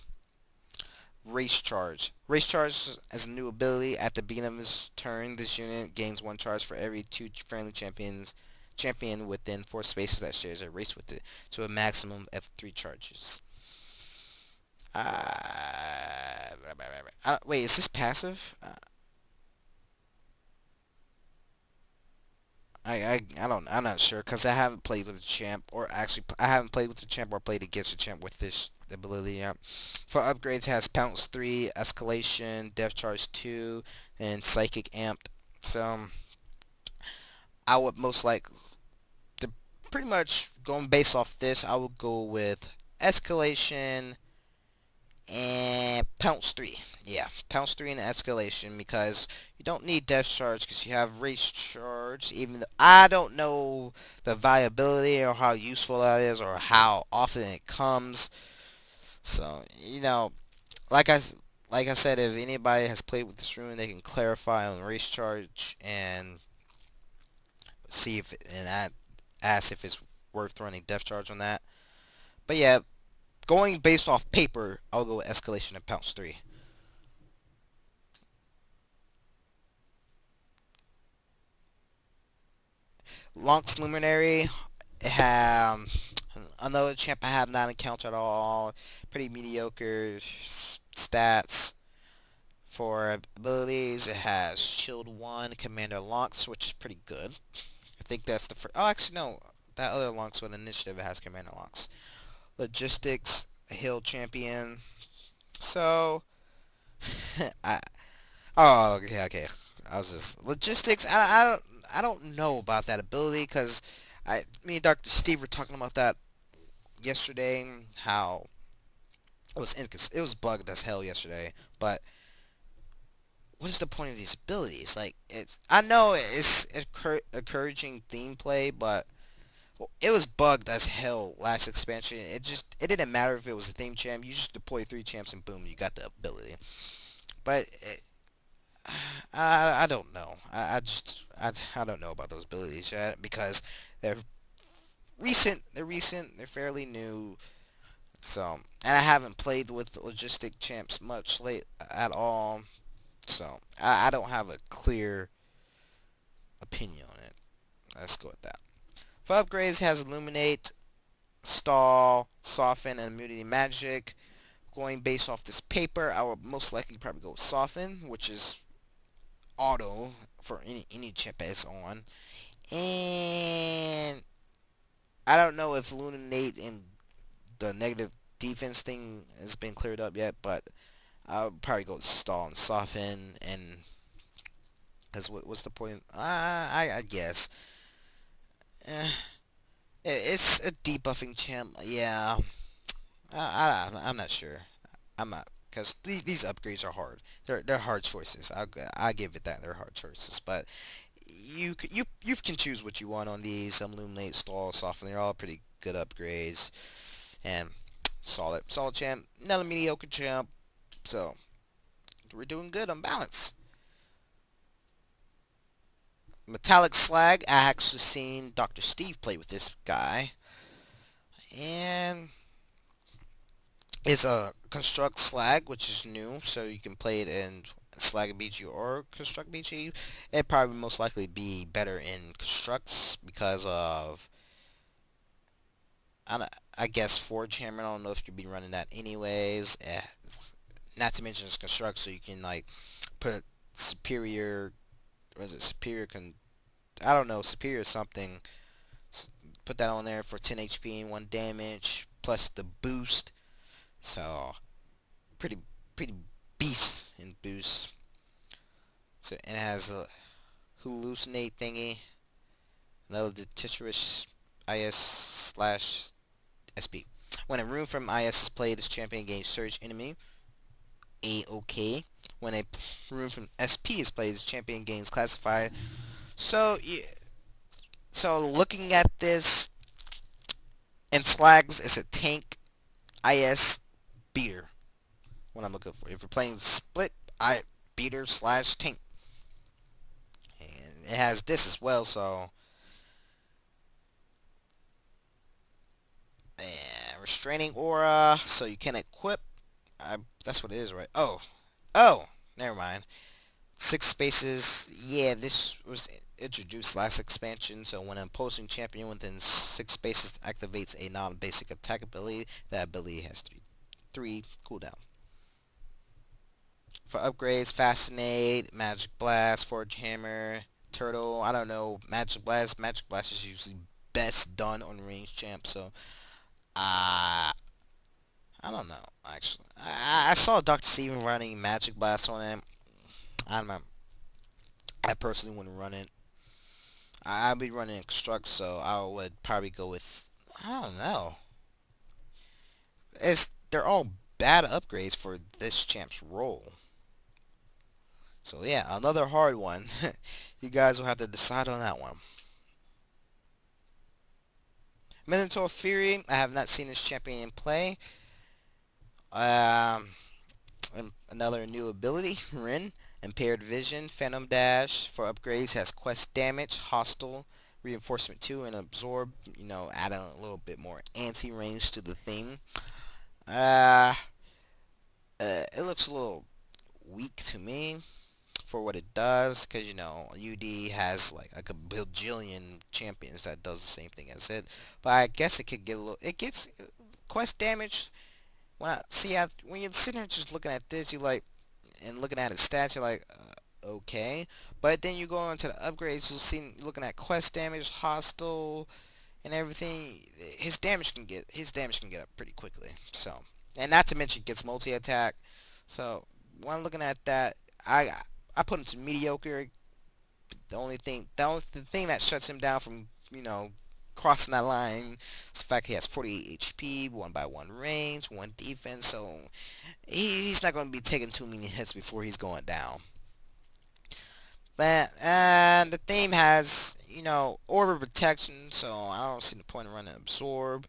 S1: race charge. Race charge as a new ability at the beginning of his turn. This unit gains 1 charge for every 2 friendly champion within 4 spaces that shares a race with it, so a maximum of 3 charges. Wait, is this passive? I'm not sure because I haven't played with the champ, or actually I haven't played with the champ or played against the champ with this ability yet. For upgrades, it has Pounce 3, Escalation, Death Charge 2, and Psychic Amped. So I would most like to pretty much going based off this. I would go with Escalation and Pounce 3. Yeah, Pounce 3 and Escalation because you don't need Death Charge because you have Race Charge. Even though I don't know the viability or how useful that is or how often it comes. So, like I, like I said, if anybody has played with this rune, they can clarify on Race Charge and see if, ask if it's worth running Death Charge on that. But yeah, going based off paper, I'll go with Escalation and Pounce 3. Lonks Luminary have another champ I have not encountered at all. Pretty mediocre stats for abilities. It has Shield 1, Commander Lonks, which is pretty good. I think that's the first. Oh, actually, no. That other Lonks with Initiative has Commander Lonks. Logistics, Hill Champion. So, I. Oh, okay, okay. I was just logistics. I don't know about that ability because me and Dr. Steve were talking about that yesterday. How it was bugged as hell yesterday. But what is the point of these abilities? Like I know it's encouraging theme play, but it was bugged as hell last expansion. It didn't matter if it was a theme champ. You just deploy 3 champs and boom, you got the ability. But I don't know. I don't know about those abilities yet because they're recent. They're recent. They're fairly new. So, and I haven't played with logistic champs much late at all. So, I don't have a clear opinion on it. Let's go with that. For upgrades, it has Illuminate, Stall, Soften, and Immunity Magic. Going based off this paper, I would most likely probably go with Soften, which is auto for any chip it's on. And I don't know if Illuminate and the negative defense thing has been cleared up yet, but I would probably go with Stall and Soften. And because what's the point? I guess it's a debuffing champ. Yeah, I'm not sure. I'm not because these upgrades are hard. They're hard choices. I give it that they're hard choices. But you can choose what you want on these. Illuminate, Stall, Soften. They're all pretty good upgrades and solid champ. Not a mediocre champ. So we're doing good on balance. Metallic Slag. I actually seen Dr. Steve play with this guy, and it's a construct slag, which is new, so you can play it in slag BG or construct BG. It'd probably most likely be better in constructs because of I guess Forge Hammer. I don't know if you'd be running that anyways. Not to mention it's construct, so you can like put superior. Was it superior? I don't know, superior something. Put that on there for 10 HP and 1 damage plus the boost. So pretty pretty beast in boost. So and it has a hallucinate thingy. Another Tetris IS slash SP. When a rune from IS is played, this champion gains surge enemy. A-OK. When a rune from SP is played, this champion gains classified. So yeah, so looking at this, and Slags is a tank IS beater. what I'm looking for. If you're playing split, I beater slash tank, and it has this as well. So restraining aura, so you can equip. That's what it is, right? Oh, never mind. Six spaces. Yeah, this was introduced last expansion. So when an opposing champion within 6 spaces activates a non-basic attack ability, that ability has three cooldown. For upgrades, Fascinate, Magic Blast, Forge Hammer, Turtle. I don't know. Magic Blast. Magic Blast is usually best done on range champ. So uh, I don't know. Actually, I saw Dr. Steven running Magic Blast on him. I don't know. I personally wouldn't run it. I'd be running Construct, so I would probably go with, I don't know. They're all bad upgrades for this champ's role. So yeah, another hard one. You guys will have to decide on that one. Minotaur Fury. I have not seen this champion in play. Um, Another new ability, Rin. Impaired Vision, Phantom Dash for upgrades has quest damage, hostile, reinforcement 2, and absorb, add a little bit more anti-range to the theme. Uh, it looks a little weak to me for what it does, because, UD has like a bajillion champions that does the same thing as it. But I guess it could get a little, it gets quest damage. When you're sitting here just looking at this, you like, and looking at his stats, you're like, okay. But then you go into the upgrades, you'll see, looking at quest damage, hostile, and everything. His damage can get up pretty quickly. So, and not to mention, gets multi attack. So, when looking at that, I I put him to mediocre. The thing that shuts him down from crossing that line is the fact he has 48 HP, 1 by 1 range, 1 defense. So he's not going to be taking too many hits before he's going down. But and the theme has order protection, so I don't see the point of running absorb.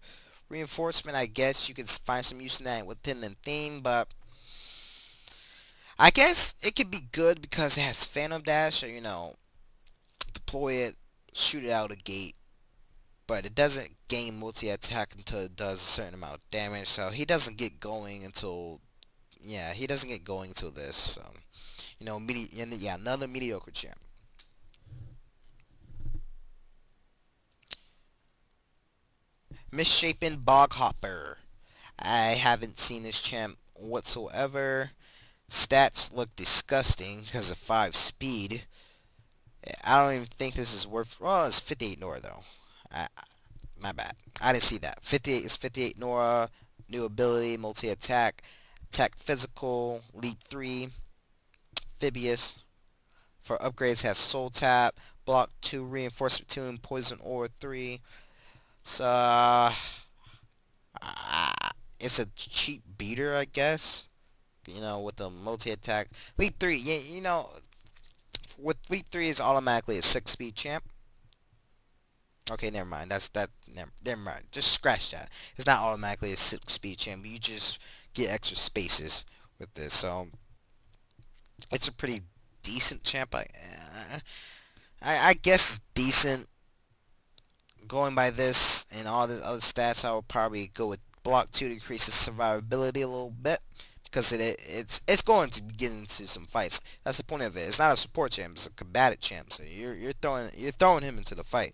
S1: Reinforcement, I guess you can find some use in that within the theme, but I guess it could be good because it has Phantom Dash, or deploy it, shoot it out a gate, but it doesn't gain multi attack until it does a certain amount of damage. So he doesn't get going until he doesn't get going until this. So, another mediocre champ. Misshapen Boghopper. I haven't seen this champ whatsoever. Stats look disgusting because of 5 speed. I don't even think this is worth. Well, it's 58 Nora though. My bad. I didn't see that. 58 is 58 Nora. New ability, multi attack, attack physical, leap 3, Phibius. For upgrades has soul tap, block 2, reinforcement 2, and poison aura 3. So it's a cheap beater, I guess. With the multi attack, leap 3. Yeah, with leap 3 is automatically a 6 speed champ. Okay, never mind. Never mind. Just scratch that. It's not automatically a 6 speed champ. You just get extra spaces with this. So it's a pretty decent champ. I guess decent. Going by this and all the other stats, I would probably go with block 2 to increase his survivability a little bit, because it's going to get into some fights. That's the point of it. It's not a support champ. It's a combatant champ. So you're throwing him into the fight.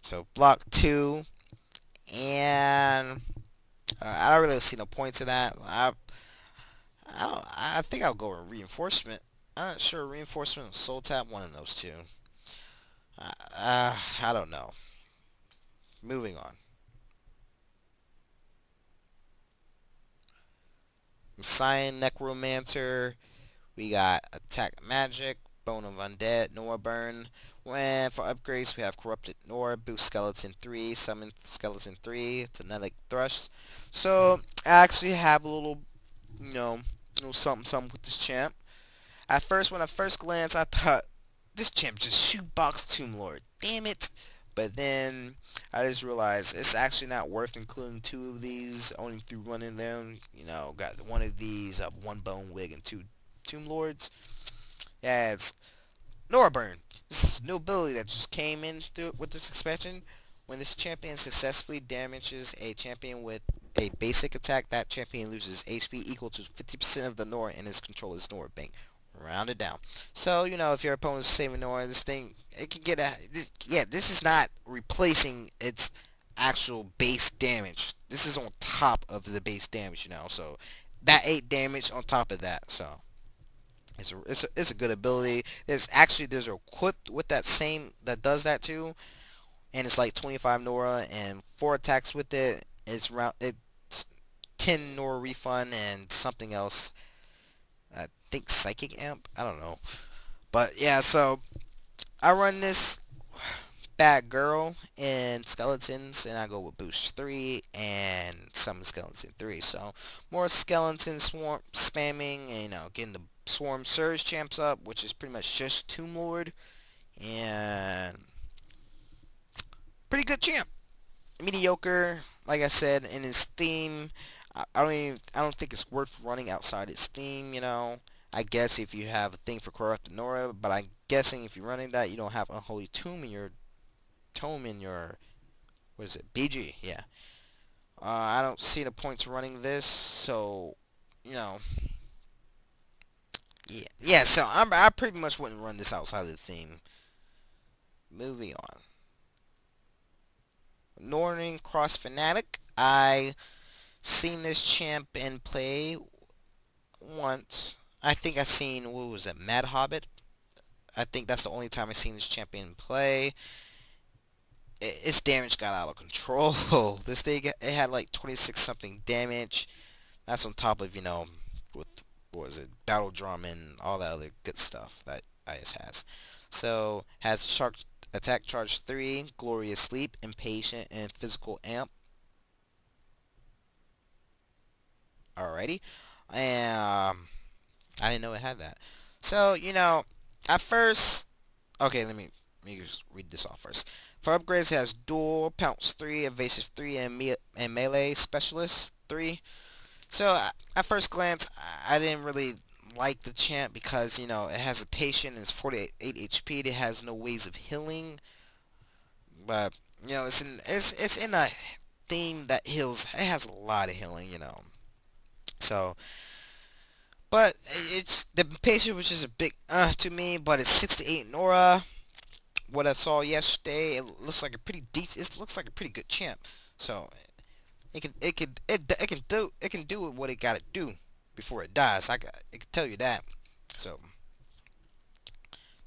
S1: So block 2, and I don't really see no point to that. I think I'll go with reinforcement. I'm not sure, reinforcement or soul tap, one of those two. I don't know. Moving on. Messiah Necromancer. We got Attack Magic, Bone of Undead, Norborne. When for upgrades, we have Corrupted Nor, Boost Skeleton 3, Summon Skeleton 3, Tenetic Thrust. So, I actually have a little something with this champ. When I first glanced, I thought, this champ just shoot box Tomb Lord. Damn it. But then I just realized it's actually not worth including two of these, only through running them. Got one of these, one bone wig and two tomb lords. Yeah, it's Norborne. This is a new ability that just came in through with this expansion. When this champion successfully damages a champion with a basic attack, that champion loses HP equal to 50% of the Nora in his controller's Nora bank. Round it down. So, if your opponent's saving Nora, this thing, it can get this is not replacing its actual base damage. This is on top of the base damage. So, that 8 damage on top of that, so. It's a good ability. There's a equipped with that same that does that too, and it's like 25 Nora and 4 attacks with it. It's 10 Nora refund and something else. I think Psychic Amp. I don't know, but yeah. So I run this bad girl and skeletons, and I go with boost 3 and summon skeleton 3. So more skeleton swarm spamming, and getting the swarm surge champs up, which is pretty much just Tomb Lord, and pretty good champ. Mediocre, like I said, in his theme. I don't think it's worth running outside its theme. I guess if you have a thing for corrupted Nora, but I'm guessing if you're running that, you don't have Unholy Tomb in your what is it, BG? Yeah. I don't see the points running this, so yeah, yeah. So I pretty much wouldn't run this outside of the theme. Moving on. Northern Cross Fanatic. I seen this champ in play once. I think I seen, what was it, Mad Hobbit. I think that's the only time I seen this champion play. Its damage got out of control. This thing, it had like 26 something damage. That's on top of, with, what was it, Battle Drum and all that other good stuff that IS has. So, has shark attack charge 3, Glorious Sleep, Impatient, and Physical Amp. Alrighty. And, I didn't know it had that. So, at first, okay, let me just read this off first. For upgrades, it has Dual, Pounce 3, Evasive 3, and Melee Specialist 3. So, at first glance, I didn't really like the champ because, it has a patient and it's 48 HP. It has no ways of healing. But, it's in a theme that heals. It has a lot of healing. So, but it's the patient, which is a big to me, but it's 68 Nora. What I saw yesterday, it looks like a pretty decent. It looks like a pretty good champ. So it can do what it gotta do before it dies. I can tell you that. So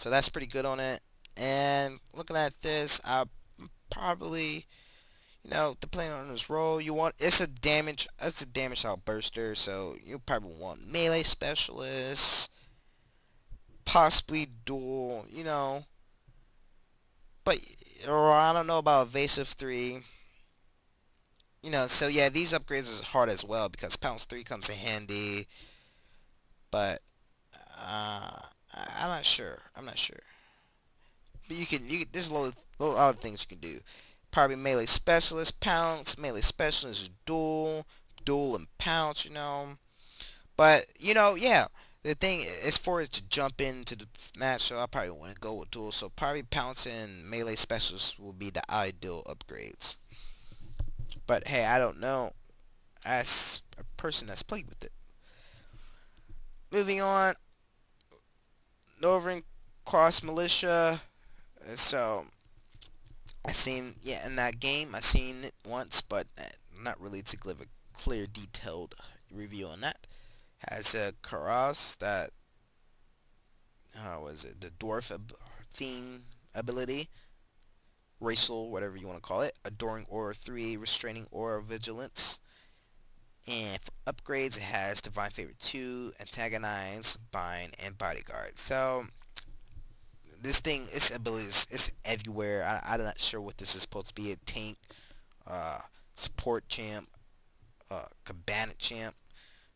S1: that's pretty good on it. And looking at this, I probably, depending on this role, it's a damage outburster. So you probably want melee specialist, possibly dual, but or I don't know about evasive 3. So yeah, these upgrades is hard as well because Pounce 3 comes in handy. But I'm not sure. But there's a lot of other things you can do. Probably melee specialist, Pounce, melee specialist, dual and Pounce. But yeah. The thing is for it to jump into the match, so I probably want to go with dual. So probably Pounce and melee specialist will be the ideal upgrades. But hey, I don't know as a person that's played with it. Moving on, Northern Cross Militia. So in that game I seen it once, but not really to give a clear, detailed review on that. Has a Karas that was it the Dwarf theme ability, racial, whatever you want to call it. Adoring Aura 3, Restraining Aura Vigilance. And for upgrades, it has Divine Favor 2, Antagonize, Bind, and Bodyguard. So this thing, its abilities, it's everywhere. I'm not sure what this is supposed to be. A tank, support champ, cabinet champ.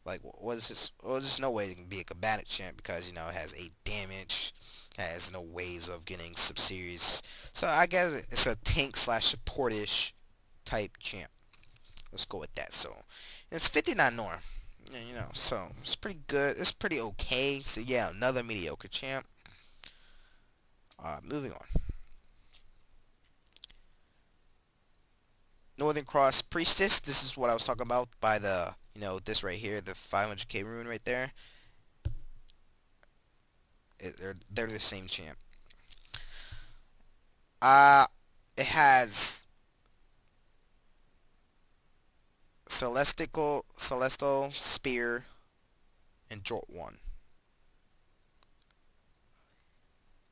S1: Like, what is this? Well, there's no way it can be a combatant champ because, it has 8 damage, has no ways of getting sub-series. So I guess it's a tank slash supportish type champ. Let's go with that. So it's 59 Nor. Yeah, so it's pretty good. It's pretty okay. So yeah, another mediocre champ. Moving on. Northern Cross Priestess. This is what I was talking about by the, this right here, the 500k rune right there. They're the same champ. Uh, it has Celestial Spear and Jolt 1.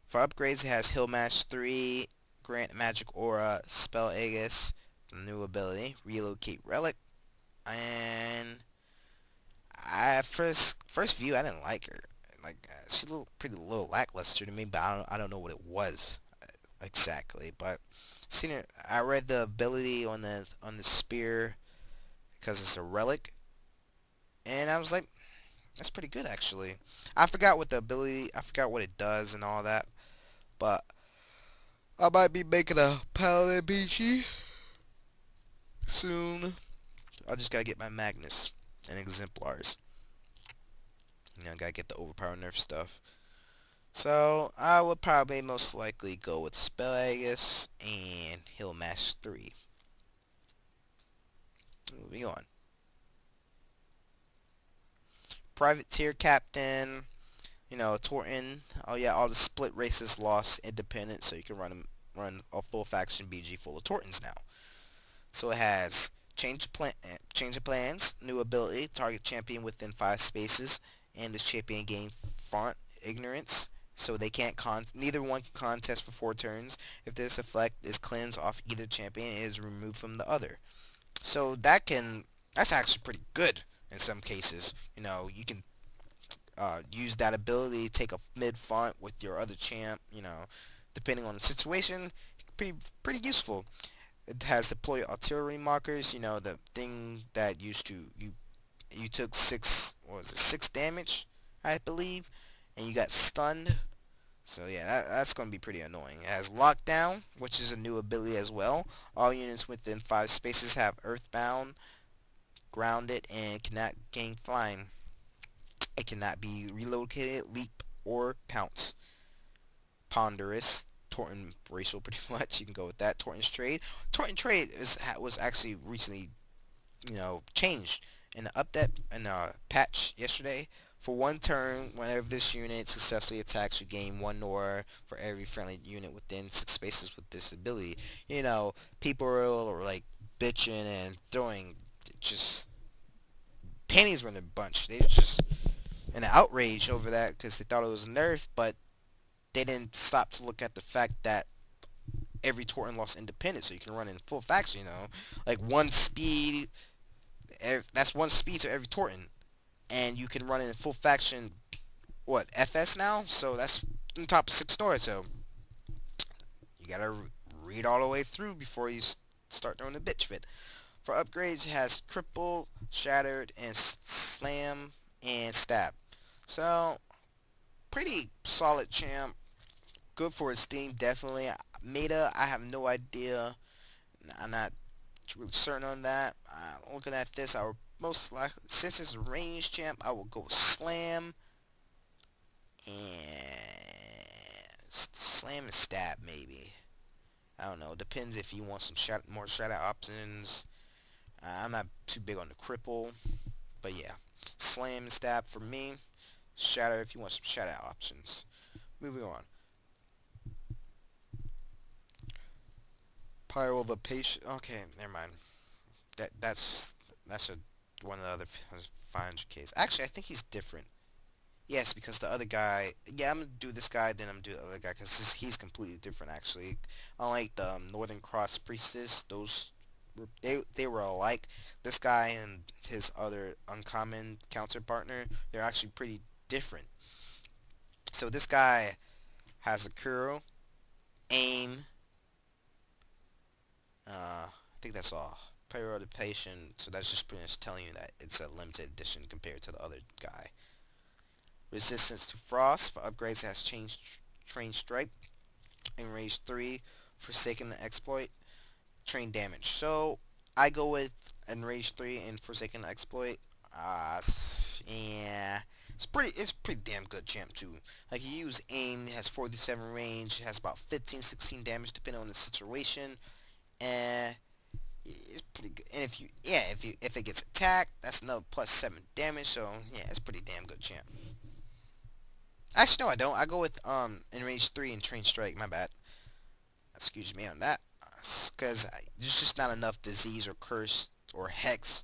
S1: For upgrades, it has Hill Match 3, Grant Magic Aura, Spell Aegis, new ability, Relocate Relic, and first view, I didn't like her. Like, she's pretty little lackluster to me, but I don't know what it was exactly. But seen it, I read the ability on the spear because it's a relic, and I was like, that's pretty good actually. I forgot what it does and all that, but I might be making a Paladin PG soon. I just gotta get my Magnus and Exemplars. Gotta get the overpower nerf stuff. So I would probably most likely go with Spell Aegis and Heal Mash 3. Moving on. Private Tier Captain. Torton. Oh yeah, all the split races lost independent, so you can run a full faction BG full of Tortons now. So it has change of plans, new ability, target champion within 5 spaces, and the champion gain font ignorance, so they can't neither one can contest for 4 turns. If this effect is cleansed off either champion, it is removed from the other. So that's actually pretty good in some cases. You can use that ability, take a mid font with your other champ. Depending on the situation, pretty useful. It has deploy artillery markers. The thing that used to you took 6 damage, I believe, and you got stunned. So yeah, that's going to be pretty annoying. It has lockdown, which is a new ability as well. All units within 5 spaces have earthbound, grounded, and cannot gain flying. It cannot be relocated, leap, or pounce. Ponderous, Torton racial, pretty much. You can go with that. Torton's trade. Torton trade was actually recently, changed in the update in a patch yesterday. For 1 turn, whenever this unit successfully attacks, you gain 1 Nor for every friendly unit within 6 spaces with this ability. People are like bitching and throwing just pennies were in a bunch. They just in an outrage over that because they thought it was nerfed, but they didn't stop to look at the fact that every Torton lost independence, so you can run in full faction. Like 1 speed. That's 1 speed to every Torton, and you can run in full faction. What, FS now? So that's on top of 6 Nor. So you gotta read all the way through before you start throwing the bitch fit. For upgrades, it has cripple, shattered, and slam and stab. So pretty solid champ. Good for his team, definitely. Meta, I have no idea. I'm not really certain on that. Looking at this, I would most likely, since it's a range champ, I will go with Slam and Stab maybe. I don't know. Depends if you want some more shadow options. I'm not too big on the cripple, but yeah, Slam and Stab for me. Shadow if you want some shadow options. Moving on. Pyro the Patient. Okay, never mind. That's one of the other 500Ks. Actually, I think he's different. Yes, because the other guy. Yeah, I'm gonna do this guy, then I'm gonna do the other guy because he's completely different. Actually, unlike the Northern Cross Priestess, they were alike. This guy and his other uncommon counter partner, they're actually pretty different. So this guy has a Kuro, aim. I think that's all. prioritization, so that's just pretty much telling you that it's a limited edition compared to the other guy. Resistance to frost for upgrades has changed. Train strike, enraged 3, forsaken the exploit, train damage. So I go with enraged 3 and forsaken the exploit. Yeah, it's pretty damn good champ too. Like you use aim, it has 47 range, it has about 15, 16 damage depending on the situation, and it's pretty good. And if it gets attacked, that's another plus 7 damage. So yeah, it's pretty damn good champ. Actually, no, I don't. I go with enraged 3 and train strike. My bad. Excuse me on that, because there's just not enough disease or curse or hex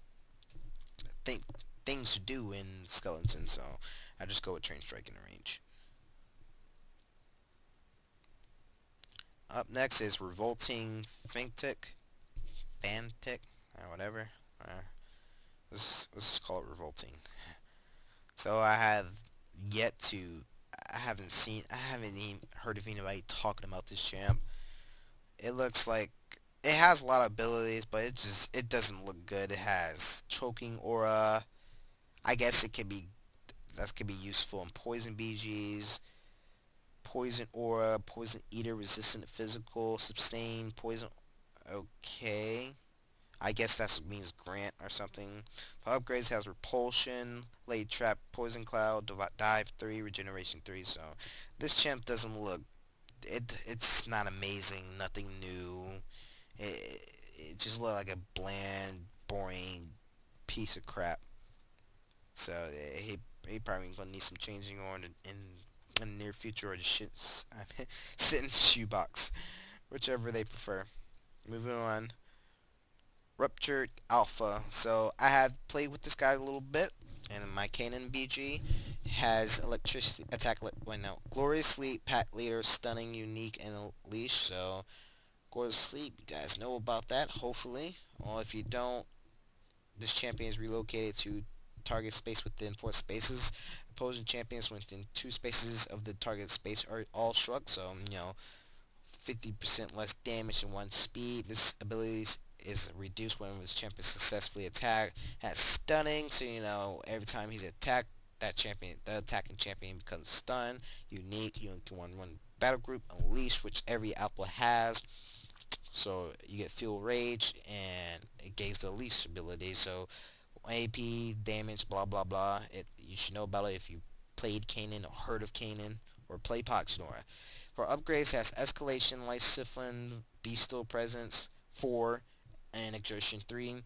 S1: thing, things to do in skeleton. So I just go with train strike in the range. Up next is revolting Fantic, or whatever. Let's call it revolting. So yet to I haven't even heard of anybody talking about this champ. It looks like it has a lot of abilities, but it doesn't look good. It has choking aura. I guess that could be useful in poison BGs, poison aura, poison eater, resistant to physical, sustain, poison. Okay. I guess that means grant or something. For upgrades, it has repulsion, lay trap, poison cloud, dive 3, regeneration 3. So this champ doesn't look. It's not amazing. Nothing new. It just looked like a bland, boring piece of crap. So he probably gonna need some changing on in the near future, or just sit in the shoebox, whichever they prefer. Moving on. Ruptured Alpha. So I have played with this guy a little bit, and my Kanan BG has electricity attack. Wait, no, glorious sleep, pack leader, stunning, unique, and leash. So go to sleep. You guys know about that, hopefully. Well, if you don't, this champion is relocated to target space within 4 spaces. Opposing champions within 2 spaces of the target space are all struck. So 50% less damage and 1 speed. This ability is reduced when this champion successfully attacked. Has stunning, so every time he's attacked, the attacking champion becomes stunned. Unique, you can one battle group. Unleash, which every apple has. So you get fuel rage, and it gains the unleash ability. So AP, damage, blah blah blah. You should know about it if you played Kanan or heard of Kanan or play Poxnora. For upgrades, it has escalation, life siphon, bestial presence 4, and exertion 3.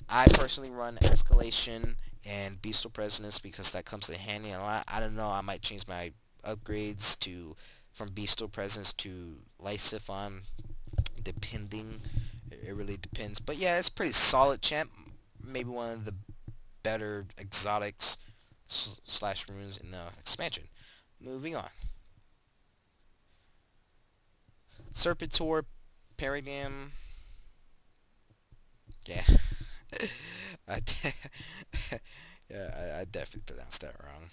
S1: I personally run escalation and bestial presence because that comes in handy a lot. I don't know. I might change my upgrades from bestial presence to life siphon, depending. It really depends. But yeah, it's pretty solid champ. Maybe one of the better exotics slash runes in the expansion. Moving on. Serpentor, Paragam. Yeah. I definitely pronounced that wrong.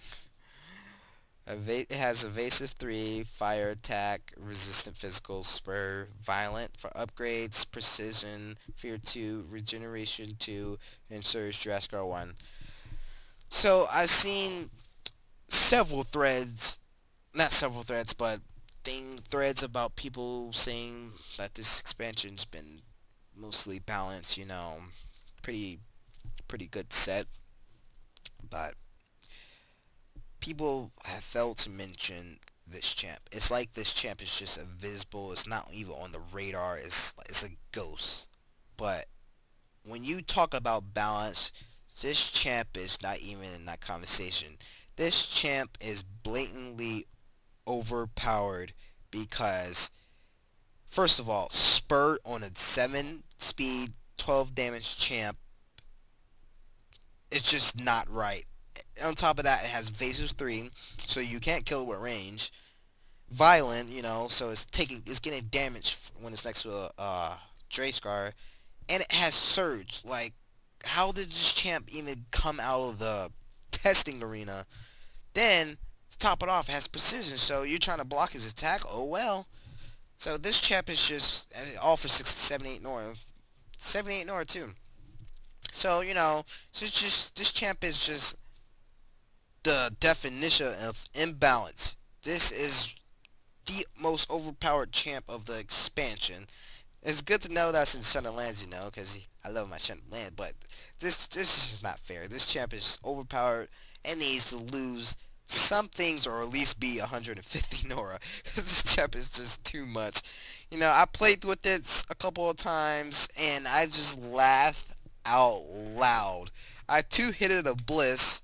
S1: It has evasive 3, fire attack, resistant physical, spur, violent for upgrades, precision, fear 2, regeneration 2, and surge Draskar 1. So I've seen not several threads, but threads about people saying that this expansion's been mostly balanced, pretty good set, but people have failed to mention this champ. It's like this champ is just invisible. It's not even on the radar. It's a ghost. But when you talk about balance, this champ is not even in that conversation. This champ is blatantly overpowered because, first of all, spurt on a 7 speed, 12 damage champ is just not right. On top of that, it has Vasus 3, so you can't kill it with range. Violent, so it's getting damage when it's next to a Draskar. And it has Surge. Like, how did this champ even come out of the testing arena? Then, to top it off, it has Precision, so you're trying to block his attack. Oh well. So this champ is just all for 6, 7, 8 north. 78 Nora too. So this champ is just the definition of imbalance. This is the most overpowered champ of the expansion. It's good to know that's in Shunnerlands, because I love my Shunnerland, but this is not fair. This champ is overpowered and needs to lose some things or at least be 150 Nora. This champ is just too much. I played with it a couple of times and I just laughed out loud. I two-hitted a Bliss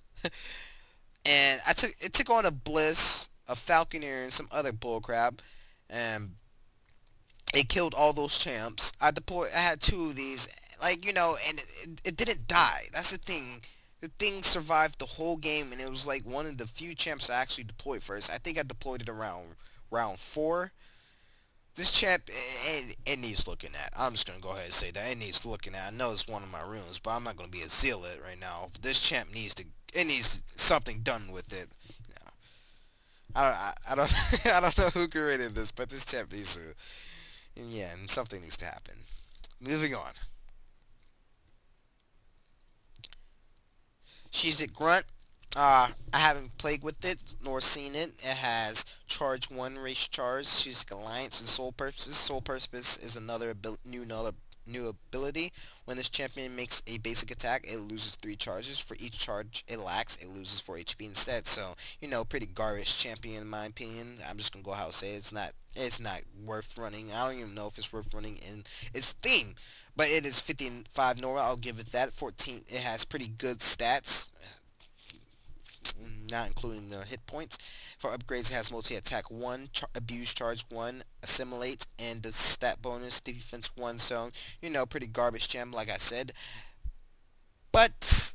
S1: and it took on a Bliss, a Falconeer, and some other bullcrap, and it killed all those champs. I had two of these, and it didn't die. That's the thing. The thing survived the whole game, and it was like one of the few champs I actually deployed first. I think I deployed it around round 4. This champ, it needs looking at. I'm just gonna go ahead and say that it needs looking at. I know it's one of my runes, but I'm not gonna be a zealot right now. This champ needs to. It needs something done with it. You know, I don't I don't know who created this, but this champ needs to. And yeah, and something needs to happen. Moving on. She's at Grunt. I haven't played with it nor seen it. It has Charge 1 Race Charge, She's Alliance, and Soul Purpose. Soul Purpose is new ability. When this champion makes a basic attack, it loses 3 charges. For each charge it lacks, it loses 4 HP instead. So, pretty garbage champion in my opinion. I'm just gonna go how I say it. It's not worth running. I don't even know if it's worth running in its theme. But it is 55 Nora, I'll give it that. 14, it has pretty good stats, not including the hit points. For upgrades, it has multi-attack 1, abuse charge 1, assimilate, and the stat bonus defense 1. So, pretty garbage gem, like I said. But,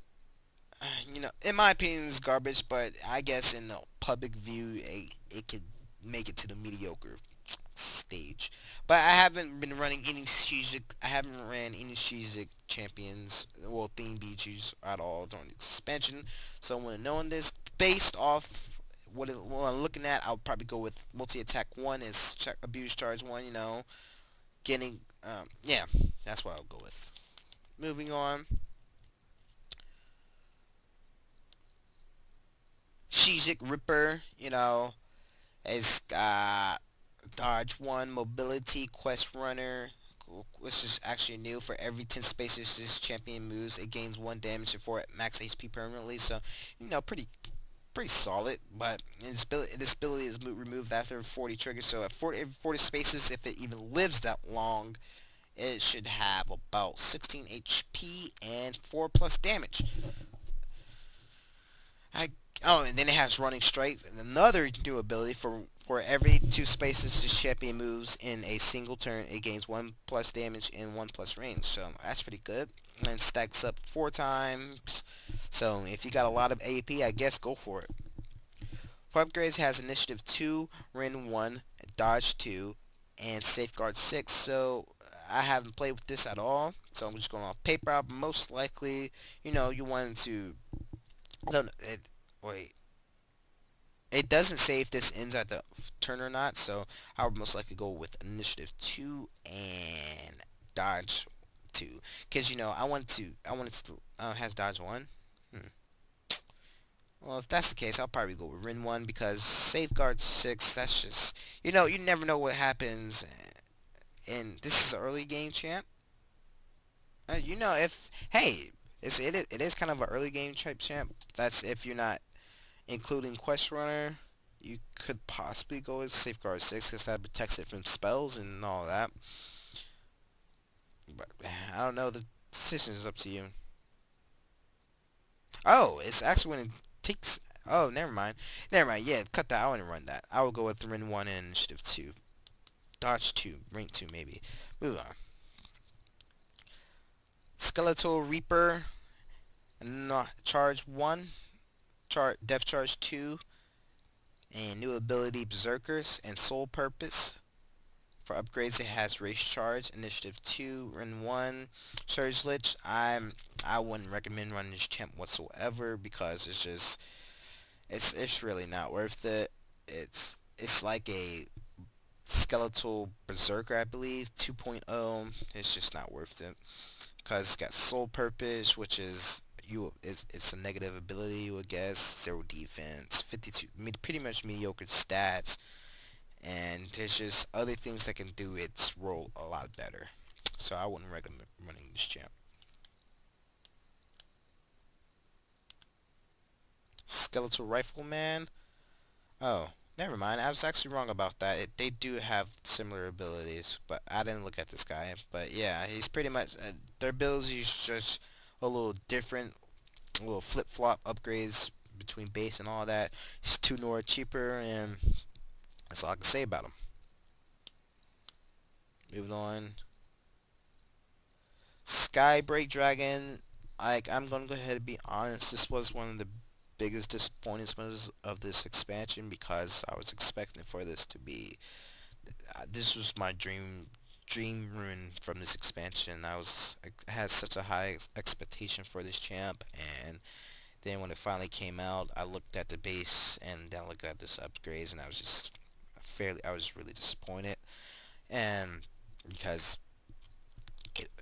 S1: in my opinion, it's garbage, but I guess in the public view, it could make it to the mediocre stage. But I haven't been running any strategic. I haven't ran any strategic champions, well, theme beaches at all during the expansion. So when knowing this, based off what I'm looking at, I'll probably go with multi attack 1 and abuse charge 1. Getting yeah, that's what I'll go with. Moving on, Shizak Ripper. Is Dodge 1, Mobility, Quest Runner, which is actually new. For every 10 spaces this champion moves, it gains 1 damage before it max HP permanently. So, pretty solid. But this ability is removed after 40 triggers. So at 40 spaces, if it even lives that long, it should have about 16 HP and 4 plus damage. I and then it has running straight, another new ability. For every 2 spaces this champion moves in a single turn, it gains 1 plus damage and 1 plus range. So that's pretty good. And stacks up 4 times. So if you got a lot of AP, I guess go for it. For upgrades, it has initiative 2, Ren 1, dodge 2, and safeguard 6. So I haven't played with this at all. So I'm just going off paper. Most likely, you wanted to. I don't know. Wait. It doesn't say if this ends at the turn or not, so I would most likely go with initiative 2 and dodge 2. Because, I wanted to, has dodge 1? Well, if that's the case, I'll probably go with Rin 1 because safeguard 6, that's just, you never know what happens. And this is an early game champ. If, hey, it is kind of an early game type champ. That's if you're not including Quest Runner. You could possibly go with Safeguard 6 because that protects it from spells and all that. But I don't know. The decision is up to you. Oh, it's actually when it takes. Oh, never mind. Never mind. Yeah, cut that. I wouldn't run that. I would go with Ren 1 and Initiative 2. Dodge 2. Rank 2, maybe. Move on. Skeletal Reaper. Charge 1. Depth Charge 2. And new ability Berserkers and Soul Purpose. For upgrades, it has Race Charge, Initiative 2, Ren 1, Surge Lich. I wouldn't recommend running this champ whatsoever because it's really not worth it. It's like a skeletal berserker, I believe, 2.0. It's just not worth it. because it's got Soul Purpose, which is it's a negative ability, you would guess. Zero defense, 52, pretty much mediocre stats, and there's just other things that can do its role a lot better. So I wouldn't recommend running this champ. Skeletal Rifleman. Oh, never mind. I was actually wrong about that. They do have similar abilities, but I didn't look at this guy. But yeah, he's pretty much their abilities is just a little different, a little flip flop upgrades between base and all that. He's 2 Nord cheaper, and that's all I can say about him. Moving on, Skybreak Dragon. I'm gonna go ahead and be honest. This was one of the biggest disappointments of this expansion because I was expecting for this to be. This was my dream rune from this expansion. I had such a high expectation for this champ, and then when it finally came out, I looked at the base and then looked at this upgrades, and I was really disappointed, and because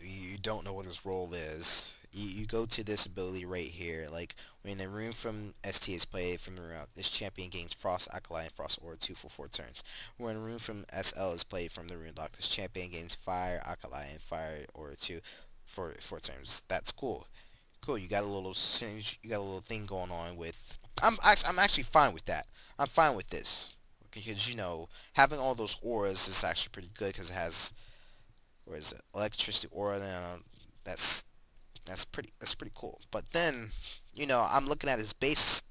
S1: you don't know what his role is. You go to this ability right here, like when the rune from ST is played from the route, this champion gains Frost Acolyte and Frost Aura 2 for 4 turns. When a rune from SL is played from the rune lock, this champion gains Fire Acolyte and Fire Aura 2 for 4 turns. That's cool. Cool, you got a little thing going on with. I'm actually fine with that. I'm fine with this because having all those auras is actually pretty good because it has, where is it, electricity aura. Then that's that's pretty cool. But then, I'm looking at his base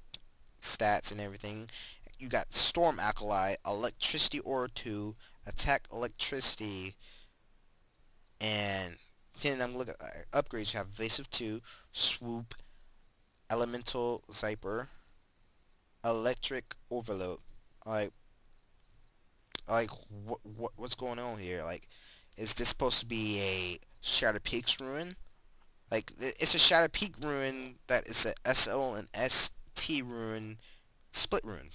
S1: stats and everything. You got Storm Acolyte, Electricity Aura 2, Attack Electricity, and then I'm looking at upgrades. You have Evasive 2, Swoop, Elemental Zyper, Electric Overload. Like, what's going on here? Like, is this supposed to be a Shadow Peaks ruin? Like, it's a Shadow Peak ruin that is a SL and ST ruin split ruin.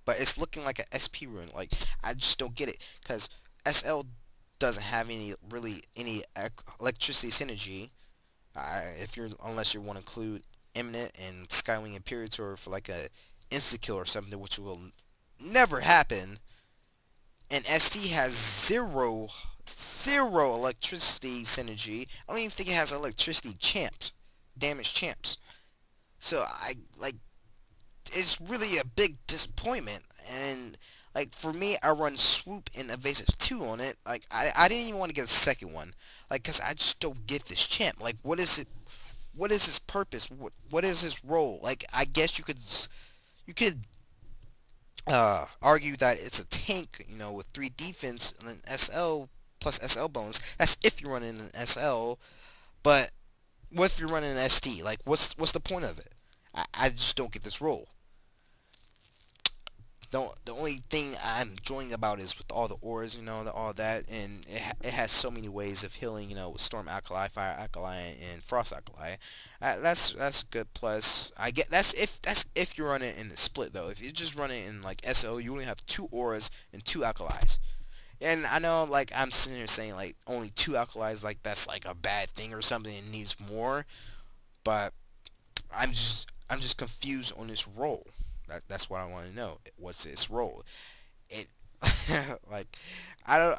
S1: But it's looking like a SP ruin. Like, I just don't get it. Because SL doesn't have any electricity synergy. Unless you want to include Eminent and Skywing Imperator for like a insta kill or something, which will never happen. And ST has zero electricity synergy. I don't even think it has electricity champs, damage champs. So it's really a big disappointment. And like for me, I run Swoop and Evasive 2 on it. Like I didn't even want to get a second one, like because I just don't get this champ. Like what is it? What is his purpose? What is his role? Like I guess you could argue that it's a tank, with 3 defense and an SL plus SL bonus. That's if you're running an SL, but what if you're running an ST? Like, what's the point of it? I just don't get this role. The only thing I'm enjoying about it is with all the auras, all that, and it has so many ways of healing, with Storm Acolyte, Fire Acolyte, and Frost Acolyte. That's a good plus. I get that's if you're running in the split though. If you're just running in like SO, you only have 2 auras and 2 acolytes. And I know like I'm sitting here saying like only 2 acolytes, like that's like a bad thing or something. It needs more, but I'm just confused on this role. That's what I want to know. What's its role? It like I don't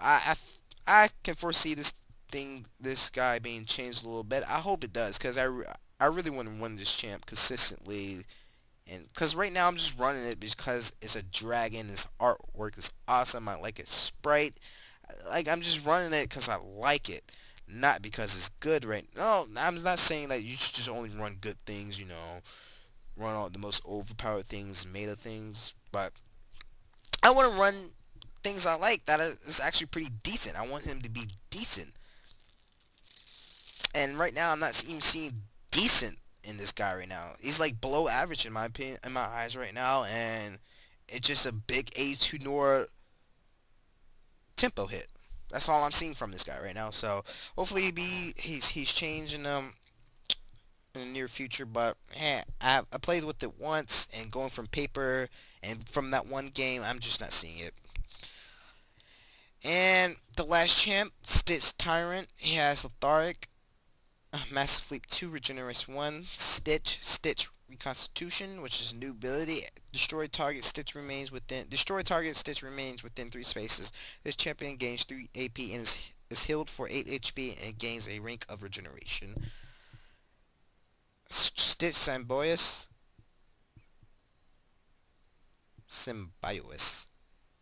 S1: I can foresee this guy being changed a little bit. I hope it does because I really want to win this champ consistently. And because right now I'm just running it because it's a dragon. This artwork is awesome. I like its sprite. Like I'm just running it because I like it, not because it's good. Right? No, I'm not saying that you should just only run good things. Run all the most overpowered things, meta things. But I want to run things I like that is actually pretty decent. I want him to be decent. And right now I'm not even seeing decent in this guy right now. He's like below average in my opinion, in my eyes right now, and it's just a big A2 Nor tempo hit. That's all I'm seeing from this guy right now. So hopefully he's changing in the near future. But I played with it once, and going from paper and from that one game, I'm just not seeing it. And the last champ, Stitch Tyrant, he has Lethargic, Massive Leap 2 regenerates 1. Stitch Reconstitution, which is a new ability. Destroy target Stitch remains within 3 spaces. This champion gains 3 AP and is healed for 8 HP and gains a rank of regeneration. Stitch Symbiosis.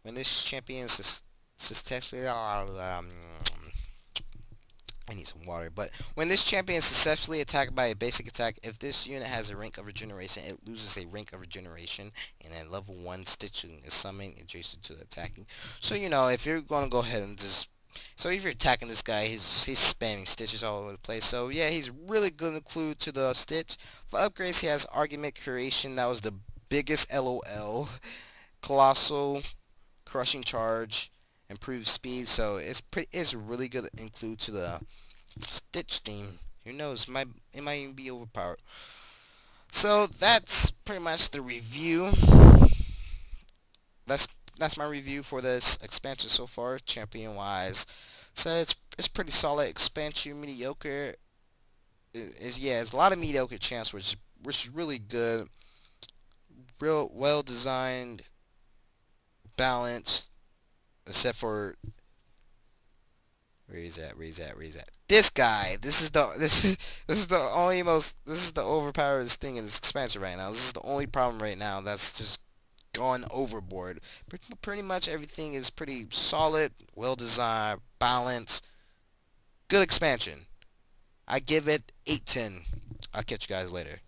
S1: When this champion successfully I need some water. But when this champion is successfully attacked by a basic attack, if this unit has a rank of regeneration, it loses a rank of regeneration, and then level 1 stitching is summoned adjacent to the attacking. So, if you're going to go ahead and just... So if you're attacking this guy, he's spamming stitches all over the place. So yeah, he's really good to include to the stitch. For upgrades, he has Argument Creation. That was the biggest LOL. Colossal Crushing Charge. Improved speed. So it's really good to include to the Stitch theme. Who knows? It might even be overpowered. So that's pretty much the review. That's my review for this expansion so far, champion wise. So it's pretty solid expansion, mediocre. It's a lot of mediocre champs, which is really good. Real well designed, balanced, except for where he's at. This guy. This is the overpowered thing in this expansion right now. This is the only problem right now. That's just gone overboard. Pretty much everything is pretty solid, well designed, balanced, good expansion. I give it 8/10. I'll catch you guys later.